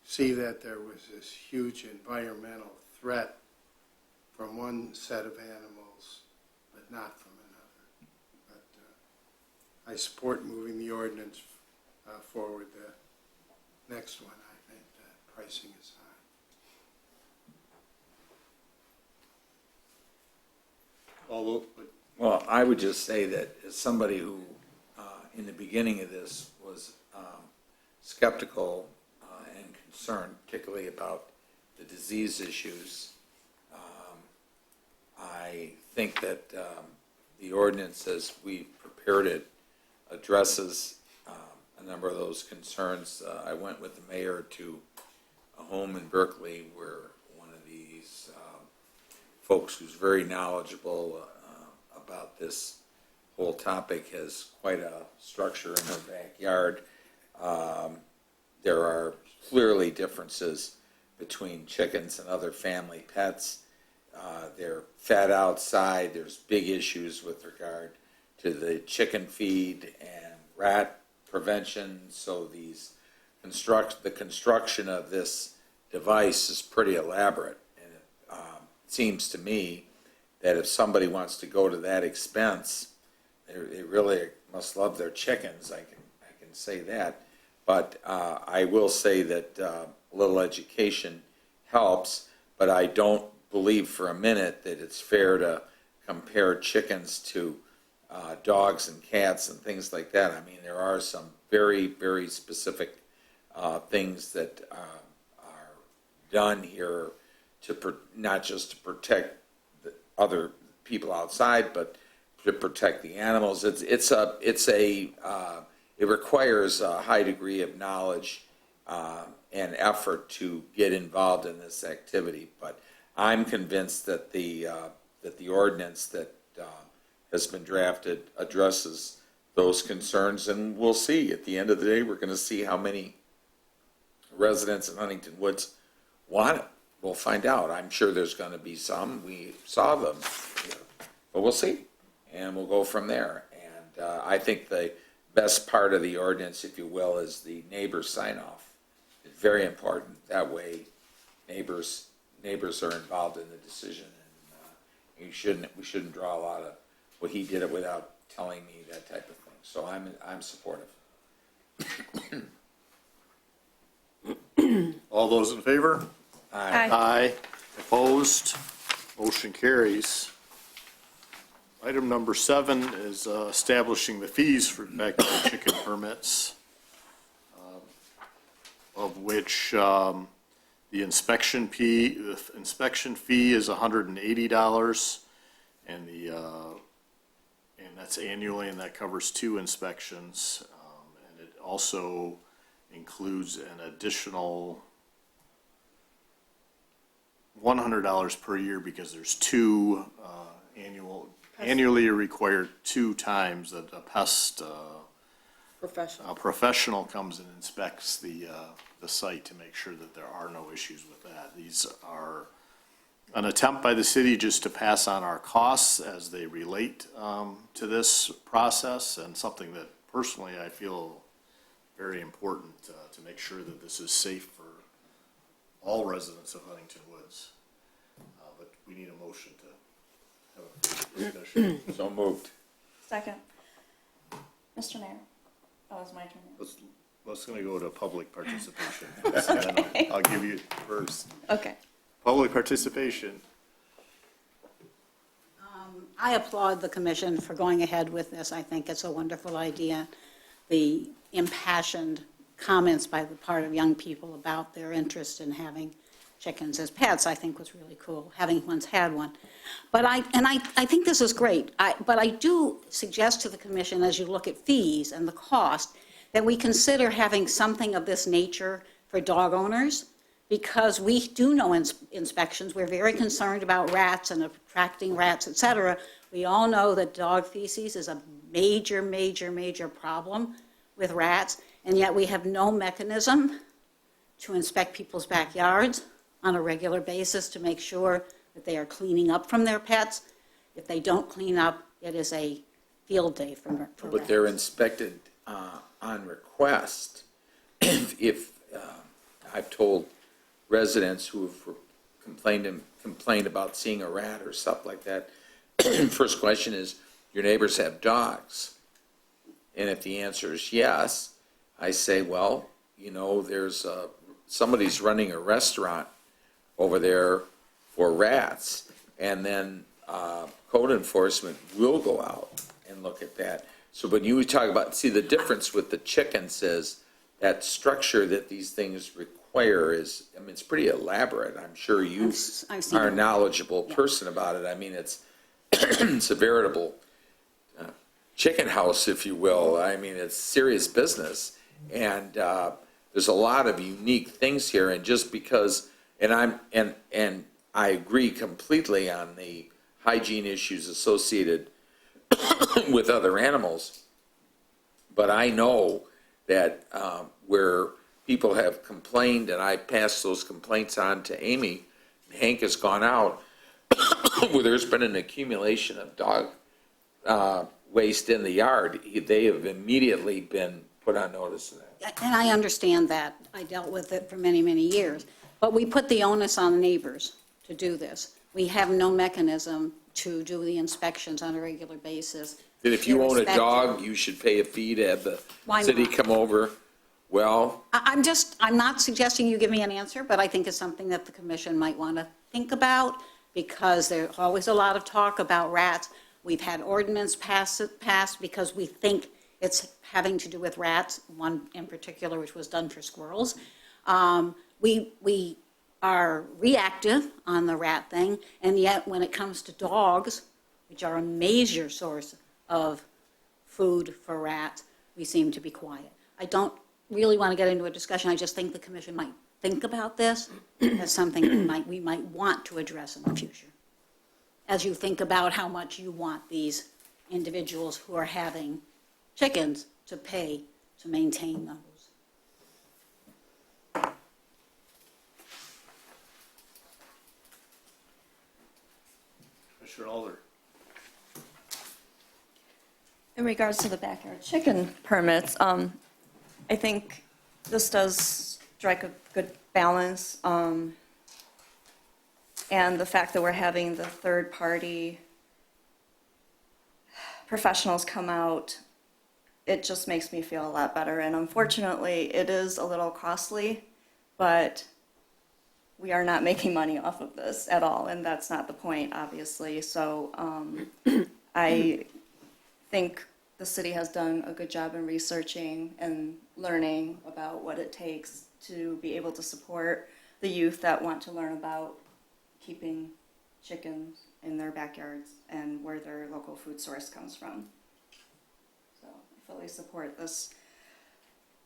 see that there was this huge environmental threat from one set of animals, but not from another. But I support moving the ordinance forward. The next one, I think that pricing is high. Although, Well, I would just say that as somebody who, in the beginning of this, was skeptical and concerned, particularly about the disease issues, I think that the ordinance, as we prepared it, addresses a number of those concerns. I went with the mayor to a home in Berkeley where one of these folks who's very knowledgeable about this whole topic has quite a structure in her backyard. There are clearly differences between chickens and other family pets. They're fed outside. There's big issues with regard to the chicken feed and rat prevention. So the construction of this device is pretty elaborate. And it seems to me that if somebody wants to go to that expense, they really must love their chickens. I can say that. But I will say that a little education helps, but I don't believe for a minute that it's fair to compare chickens to dogs and cats and things like that. I mean, there are some very, very specific things that are done here to not just to protect the other people outside, but to protect the animals. It requires a high degree of knowledge and effort to get involved in this activity. But I'm convinced that the ordinance that has been drafted addresses those concerns, and we'll see. At the end of the day, we're going to see how many residents in Huntington Woods want it. We'll find out. I'm sure there's going to be some. We saw them, but we'll see, and we'll go from there. And I think the best part of the ordinance, if you will, is the neighbor sign-off. It's very important. That way, neighbors are involved in the decision, and we shouldn't draw a lot of what he did it without telling me, that type of thing. So I'm supportive. all those in favor? Aye. Aye. Opposed? Motion carries. Item number 7 is establishing the fees for backyard chicken permits, of which the inspection fee is $180, and that's annually, and that covers 2 inspections. And it also includes an additional $100 per year because there's 2 annually required 2 times that a pest Professional. professional comes and inspects the site to make sure that there are no issues with that. These are an attempt by the city just to pass on our costs as they relate to this process, and something that personally I feel very important to make sure that this is safe for all residents of Huntington Woods. But we need a motion to have a discussion. So moved. Second. Mr. Mayor? Oh, it's my turn now. Let's gonna go to public participation first, and then I'll give you first. Okay. Public participation. I applaud the commission for going ahead with this. I think it's a wonderful idea. The impassioned comments by the part of young people about their interest in having chickens as pets, I think was really cool, having once had one. But I think this is great. But I do suggest to the commission, as you look at fees and the cost, that we consider having something of this nature for dog owners, because we do know inspections. We're very concerned about rats and attracting rats, et cetera. We all know that dog feces is a major, major, major problem with rats, and yet we have no mechanism to inspect people's backyards on a regular basis to make sure that they are cleaning up from their pets. If they don't clean up, it is a field day for But rats. they're inspected on request. If I've told residents who have complained about seeing a rat or stuff like that, first question is, your neighbors have dogs? And if the answer is yes, I say, well, you know, there's somebody's running a restaurant over there for rats, and then code enforcement will go out and look at that. So when you talk about, see, the difference with the chickens is that structure that these things require is, I mean, it's pretty elaborate. I'm sure you I've seen are a it. knowledgeable person about it. I mean, it's it's a veritable chicken house, if you will. I mean, it's serious business, and there's a lot of unique things here. And just because, and I agree completely on the hygiene issues associated with other animals, but I know that where people have complained, and I passed those complaints on to Amy, Hank has gone out, where there's been an accumulation of dog waste in the yard, they have immediately been put on notice of that. And I understand that. I dealt with it for many, many years. But we put the onus on neighbors to do this. We have no mechanism to do the inspections on a regular basis. That if you own a Irrespective. dog, you should pay a fee to have the Why city not? come over. Well, I'm not suggesting you give me an answer, but I think it's something that the commission might want to think about, because there's always a lot of talk about rats. We've had ordinance passed because we think it's having to do with rats, one in particular which was done for squirrels. We are reactive on the rat thing, and yet when it comes to dogs, which are a major source of food for rats, we seem to be quiet. I don't really want to get into a discussion. I just think the commission might think about this as something we might want to address in the future, as you think about how much you want these individuals who are having chickens to pay to maintain those. Commissioner Alder. In regards to the backyard chicken permits, I think this does strike a good balance. And the fact that we're having the third-party professionals come out, it just makes me feel a lot better. And unfortunately, it is a little costly, but we are not making money off of this at all, and that's not the point, obviously. So I think the city has done a good job in researching and learning about what it takes to be able to support the youth that want to learn about keeping chickens in their backyards and where their local food source comes from. So I fully support this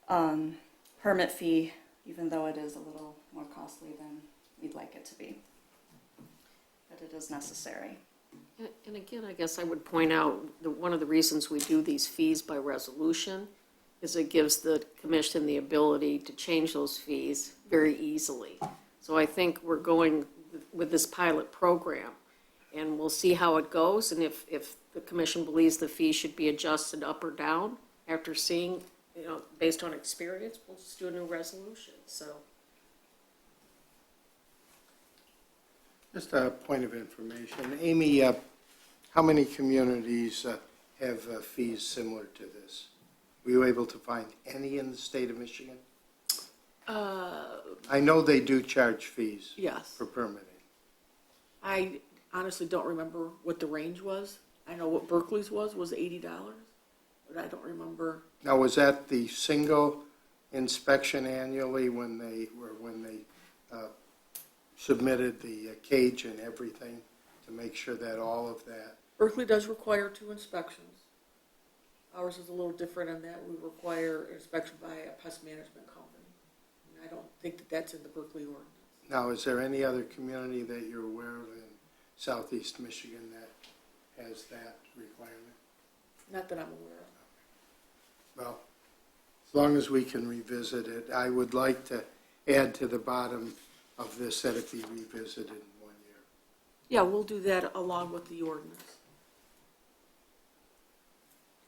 permit fee, even though it is a little more costly than we'd like it to be. But it is necessary. And again, I guess I would point out that one of the reasons we do these fees by resolution is it gives the commission the ability to change those fees very easily. So I think we're going with this pilot program, and we'll see how it goes. And if the commission believes the fee should be adjusted up or down after seeing, based on experience, we'll just do a new resolution. So Just a point of information. Amy, how many communities have fees similar to this? Were you able to find any in the state of Michigan? I know they do charge fees Yes. for permitting. I honestly don't remember what the range was. I know what Berkeley's was $80, but I don't remember. Now, was that the single inspection annually when they submitted the cage and everything to make sure that all of that? Berkeley does require 2 inspections. Ours is a little different in that we require inspection by a pest management company. And I don't think that that's in the Berkeley ordinance. Now, is there any other community that you're aware of in southeast Michigan that has that requirement? Not that I'm aware of. Well, as long as we can revisit it, I would like to add to the bottom of this that it be revisited in 1 year. Yeah, we'll do that along with the ordinance.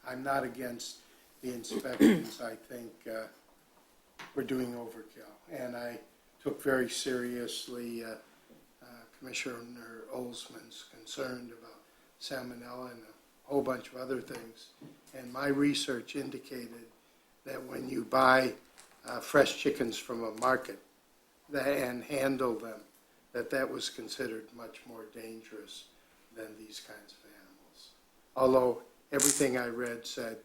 I'm not against the inspections. I think we're doing overkill. And I took very seriously Commissioner Olsman's concern about salmonella and a whole bunch of other things. And my research indicated that when you buy fresh chickens from a market and handle them, that was considered much more dangerous than these kinds of animals. Although everything I read said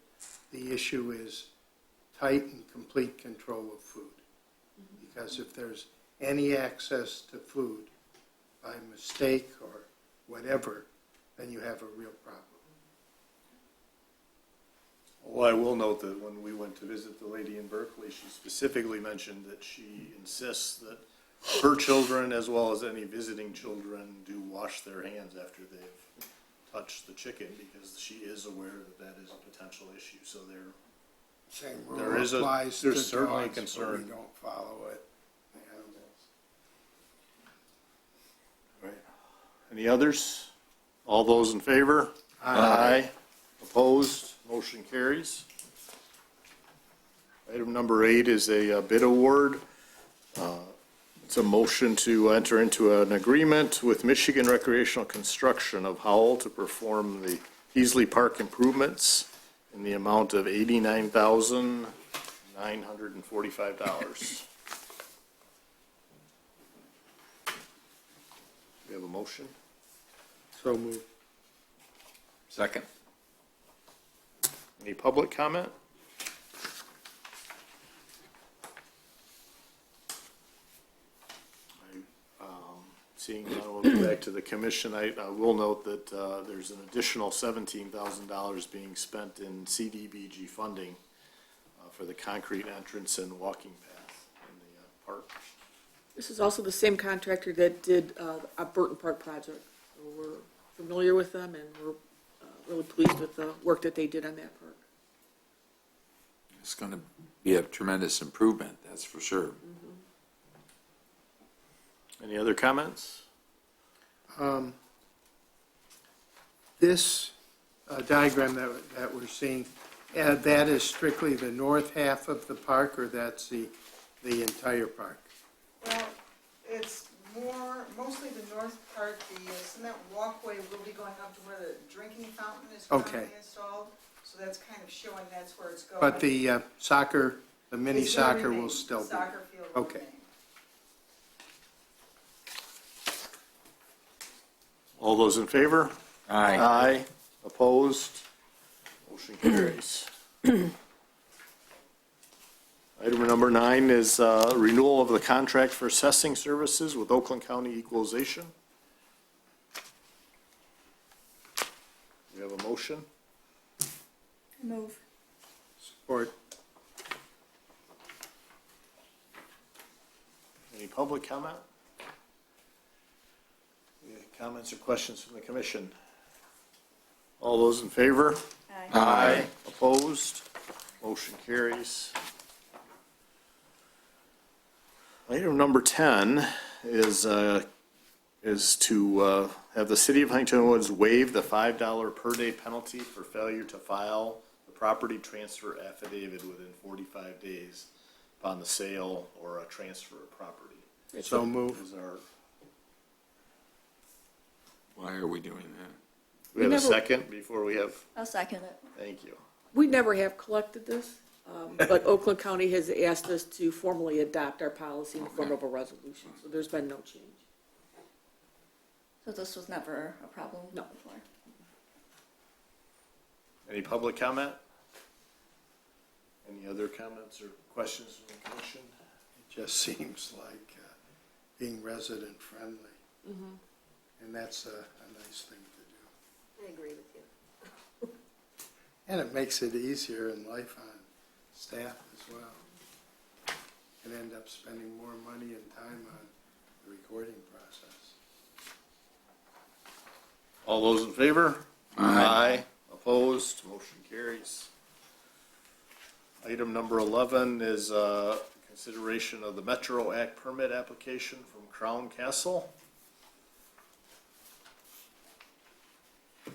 the issue is tight and complete control of food. Because if there's any access to food by mistake or whatever, then you have a real problem. Well, I will note that when we went to visit the lady in Berkeley, she specifically mentioned that she insists that her children, as well as any visiting children, do wash their hands after they've touched the chicken, because she is aware that is a potential issue. So Same There rule is a- applies to there's certainly a dogs, but concern. we don't follow it. Animals. Any others? All those in favor? Aye. Opposed? Motion carries. Item number 8 is a bid award. It's a motion to enter into an agreement with Michigan Recreational Construction of Howell to perform the Peasley Park improvements in the amount of $89,945. We have a motion? So moved. Second. Any public comment? Seeing none, we'll go back to the commission. I will note that there's an additional $17,000 being spent in CDBG funding for the concrete entrance and walking path in the park. This is also the same contractor that did a Burton Park project. So we're familiar with them, and we're really pleased with the work that they did on that park. It's going to be a tremendous improvement, that's for sure. Any other comments? This diagram that we're seeing, that is strictly the north half of the park, or that's the entire park? Well, it's mostly the north part. The cement walkway will be going up to where the drinking fountain is Okay. currently installed. So that's kind of showing that's where it's going. But the soccer, the mini It's gonna soccer will remain. still be? Soccer field will Okay. remain. All those in favor? Aye. Aye. Opposed? Motion carries. Item number 9 is renewal of the contract for assessing services with Oakland County Equalization. We have a motion. Move. Support. Any public comment? Any comments or questions from the commission? All those in favor? Aye. Opposed? Motion carries. Item number 10 is to have the City of Huntington Woods waive the $5 per day penalty for failure to file the property transfer affidavit within 45 days upon the sale or a transfer of property. So move. Is our Why are we doing that? We have a never- second before we have, I'll second it. thank you. We never have collected this, but Oakland County has asked us to formally adopt our policy in the form of a resolution, so there's been no change. So this was never a problem No. before? Any public comment? Any other comments or questions from the commission? It just seems like being resident friendly. And that's a nice thing to do. I agree with you. And it makes it easier in life on staff as well. And end up spending more money and time on the recording process. All those in favor? Aye. Opposed? Motion carries. Item number 11 is consideration of the Metro Act permit application from Crown Castle.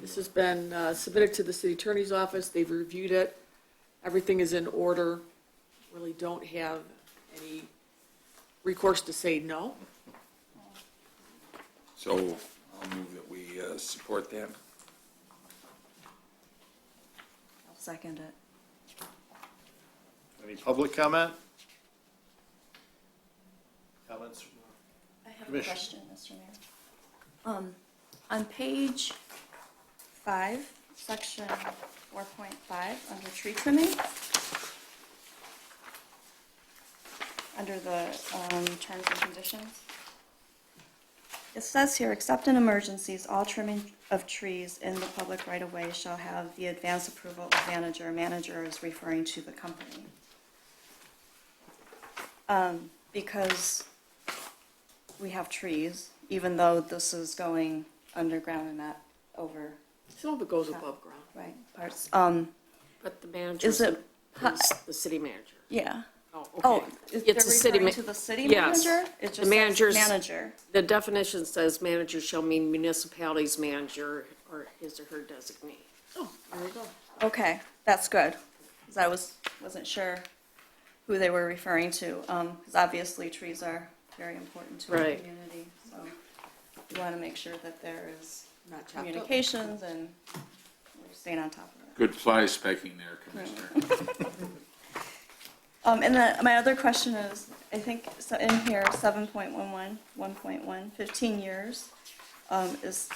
This has been submitted to the city attorney's office, they've reviewed it, everything is in order, really don't have any recourse to say no. So I'll move that we support that. I'll second it. Any public comment? Comments? I have a Commission. question, Mr. Mayor. On page 5, section 4.5, under tree trimming, under the terms and conditions, it says here, except in emergencies, all trimming of trees in the public right-of-way shall have the advance approval of manager. Manager is referring to the company. Because we have trees, even though this is going underground and not over, Some of it goes above ground. right, parts. But the manager Is it, is the city manager. yeah. Oh, Oh, okay. is It's they're a city referring ma- to the city Yes. manager? It just The says manager's- manager. The definition says manager shall mean municipality's manager or his or her designee. Oh, there you go. Okay, that's good, because I wasn't sure who they were referring to, because obviously trees are very important to our Right. community, so we want to make sure that there is Not chopped up. communications and we're staying on top of it. Good fly specking there, Commissioner. And then my other question is, I think, so in here, 7.11, 1.1, 15 years, is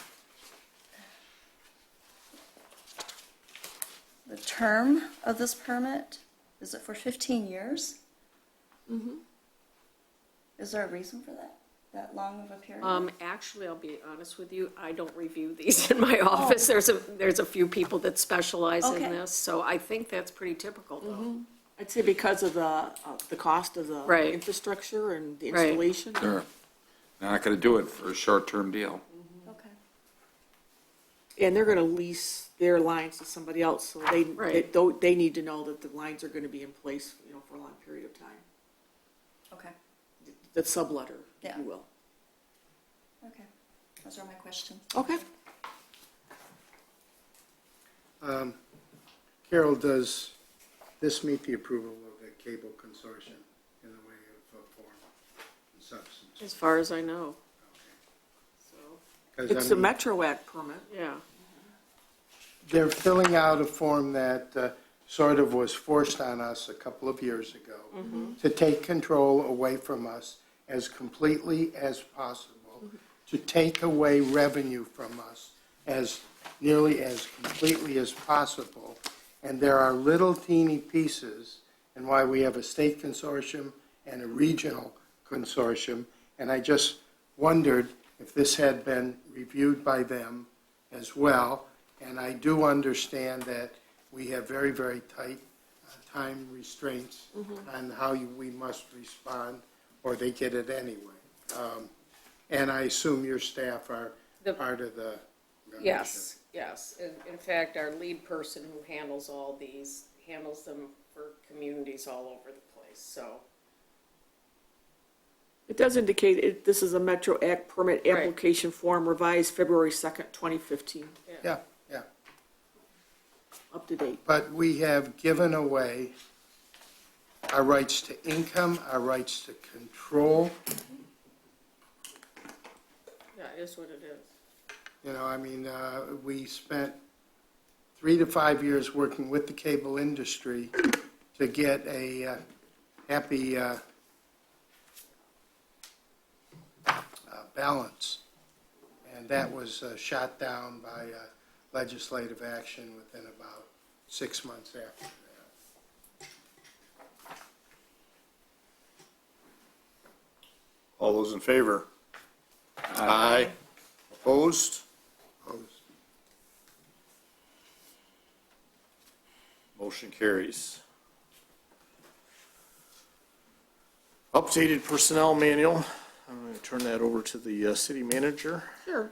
the term of this permit, is it for 15 years? Mm-hmm. Is there a reason for that long of a period? Actually, I'll be honest with you, I don't review these in my office. There's a few people that specialize in Okay. this, so I think that's pretty typical though. I'd say because of the cost of the Right. infrastructure and the Right. installation. Sure. Not gonna do it for a short-term deal. Okay. And they're gonna lease their lines to somebody else, so Right. they need to know that the lines are gonna be in place, for a long period of time. Okay, The subletter, if Yeah. you will. okay. Those are my questions. Okay. Carol, does this meet the approval of the cable consortium in the way of form and substance? As far as I know, so, 'Cause, I It's a mean, Metro Act permit. yeah. they're filling out a form that sort of was forced on us a couple of years ago to take control away from us as completely as possible, to take away revenue from us as nearly as completely as possible. And there are little teeny pieces, and why we have a state consortium and a regional consortium. And I just wondered if this had been reviewed by them as well. And I do understand that we have very, very tight time restraints on how we must respond, or they get it anyway. And I assume your staff are part of the membership. Yes. In fact, our lead person who handles all these, handles them for communities all over the place, so. It does indicate this is a Metro Act permit Right. application form revised February 2nd, 2015, Yeah, up to date. but we have given away our rights to income, our rights to control. Yeah, it is what it is. You know, I mean, we spent 3 to 5 years working with the cable industry to get a happy balance. And that was shot down by legislative action within about 6 months after that. All those in favor? Aye. Opposed? Motion carries. Updated personnel manual. I'm going to turn that over to the city manager. Sure.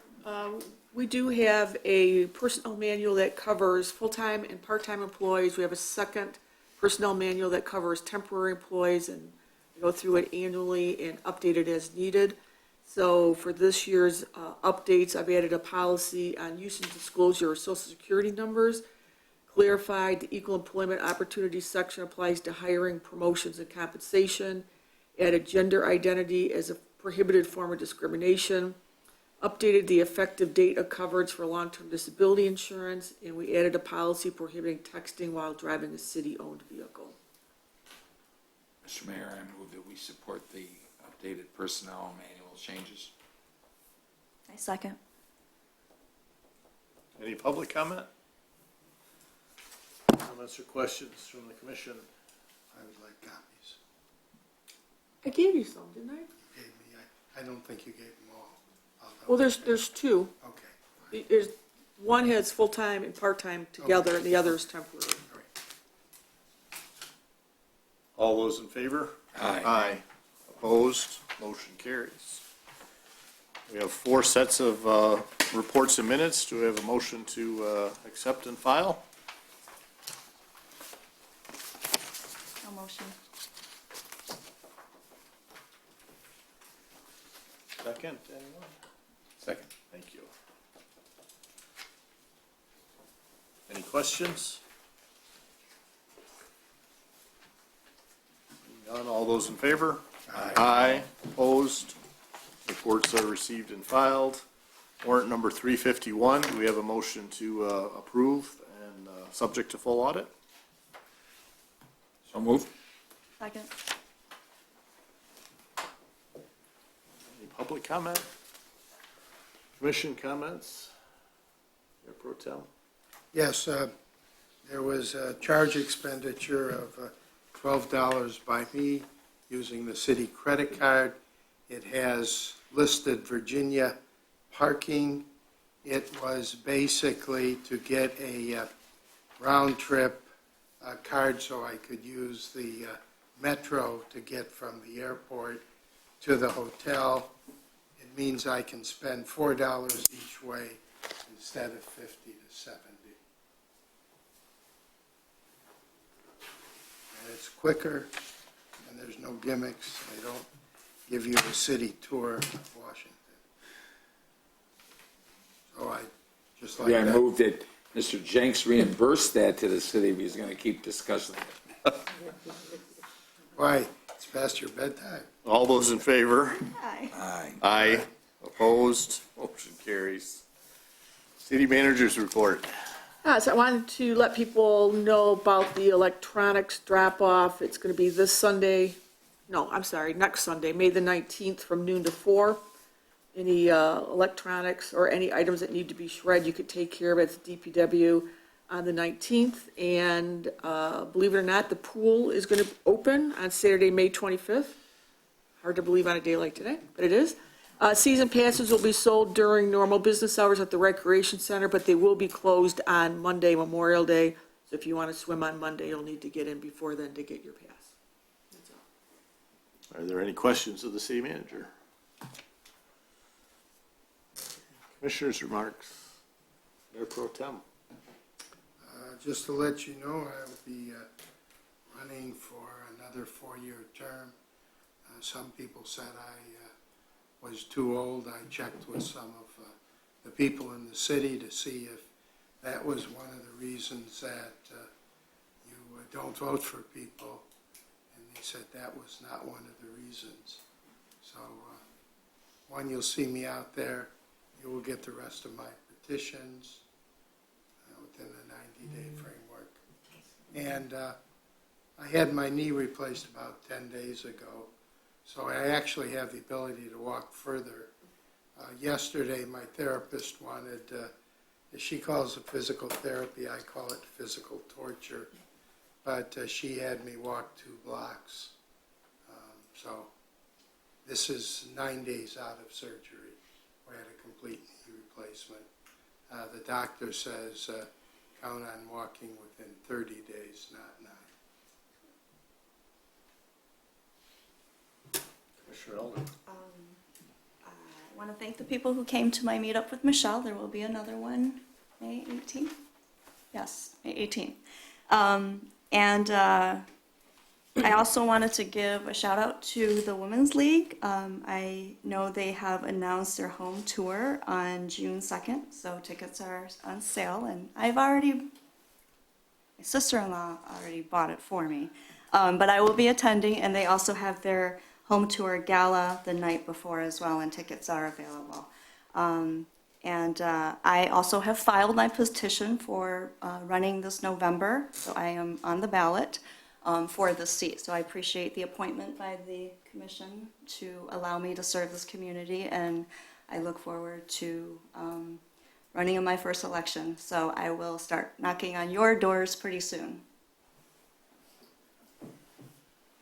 We do have a personnel manual that covers full-time and part-time employees. We have a second personnel manual that covers temporary employees, and we go through it annually and update it as needed. So for this year's updates, I've added a policy on use and disclosure of social security numbers, clarified the equal employment opportunities section applies to hiring, promotions, and compensation, added gender identity as a prohibited form of discrimination, updated the effective date of coverage for long-term disability insurance, and we added a policy prohibiting texting while driving a city-owned vehicle. Mr. Mayor, I move that we support the updated personnel manual changes. I second. Any public comment? Comments or questions from the commission? I would like copies. I gave you some, didn't I? You gave me, I don't think you gave them all. Well, there's two. Okay. There's, one has full-time and part-time together, and the other is temporary. All right. All those in favor? Aye. Aye. Opposed? Motion carries. We have 4 sets of reports and minutes. Do we have a motion to accept and file? No motion. Second, anyone? Second. Thank you. Any questions? None. All those in favor? Aye. Opposed? Reports are received and filed. Warrant number 351, do we have a motion to approve and subject to full audit? So moved. Second. Any public comment? Commission comments? Mayor Pro Tem? Yes, there was a charge expenditure of $12 by me using the city credit card. It has listed Virginia parking. It was basically to get a round trip card so I could use the metro to get from the airport to the hotel. It means I can spend $4 each way instead of 50 to 70. And it's quicker, and there's no gimmicks. They don't give you a city tour of Washington. So I just like Yeah, I that. moved that Mr. Jenks reimbursed that to the city, but he's gonna keep discussing it. Why? It's past your bedtime. All those in favor? Aye. Aye. Aye. Opposed? Motion carries. City managers report. So I wanted to let people know about the electronics drop-off. It's going to be this Sunday, no, I'm sorry, next Sunday, May the 19th, from noon to 4. Any electronics or any items that need to be shredded, you could take care of it at the DPW on the 19th. And believe it or not, the pool is going to open on Saturday, May 25th. Hard to believe on a day like today, but it is. Season passes will be sold during normal business hours at the Recreation Center, but they will be closed on Monday, Memorial Day. So if you want to swim on Monday, you'll need to get in before then to get your pass. That's all. Are there any questions of the city manager? Commissioners' remarks. Mayor Pro Tem. Just to let you know, I will be running for another 4-year term. Some people said I was too old. I checked with some of the people in the city to see if that was one of the reasons that you don't vote for people. And they said that was not one of the reasons. So, one, you'll see me out there. You will get the rest of my petitions within the 90-day framework. And I had my knee replaced about 10 days ago, so I actually have the ability to walk further. Yesterday, my therapist wanted, as she calls it physical therapy, I call it physical torture, but she had me walk 2 blocks. So this is 9 days out of surgery. We had a complete knee replacement. The doctor says count on walking within 30 days, not 9. Commissioner Elder. I want to thank the people who came to my meetup with Michelle. There will be another one, May 18th? Yes, May 18th. I also wanted to give a shout out to the Women's League. I know they have announced their home tour on June 2nd, so tickets are on sale, and my sister-in-law already bought it for me. But I will be attending, and they also have their home tour gala the night before as well, and tickets are available. I also have filed my petition for running this November, so I am on the ballot for this seat. So I appreciate the appointment by the commission to allow me to serve this community, and I look forward to running in my first election. So I will start knocking on your doors pretty soon.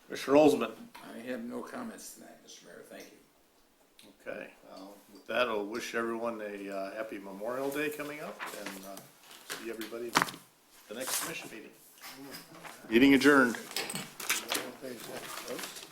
Commissioner Olsman. I have no comments tonight, Mr. Mayor, thank you. Okay, with that, I'll wish everyone a happy Memorial Day coming up, and see everybody at the next commission meeting. Meeting adjourned. I don't think that's close.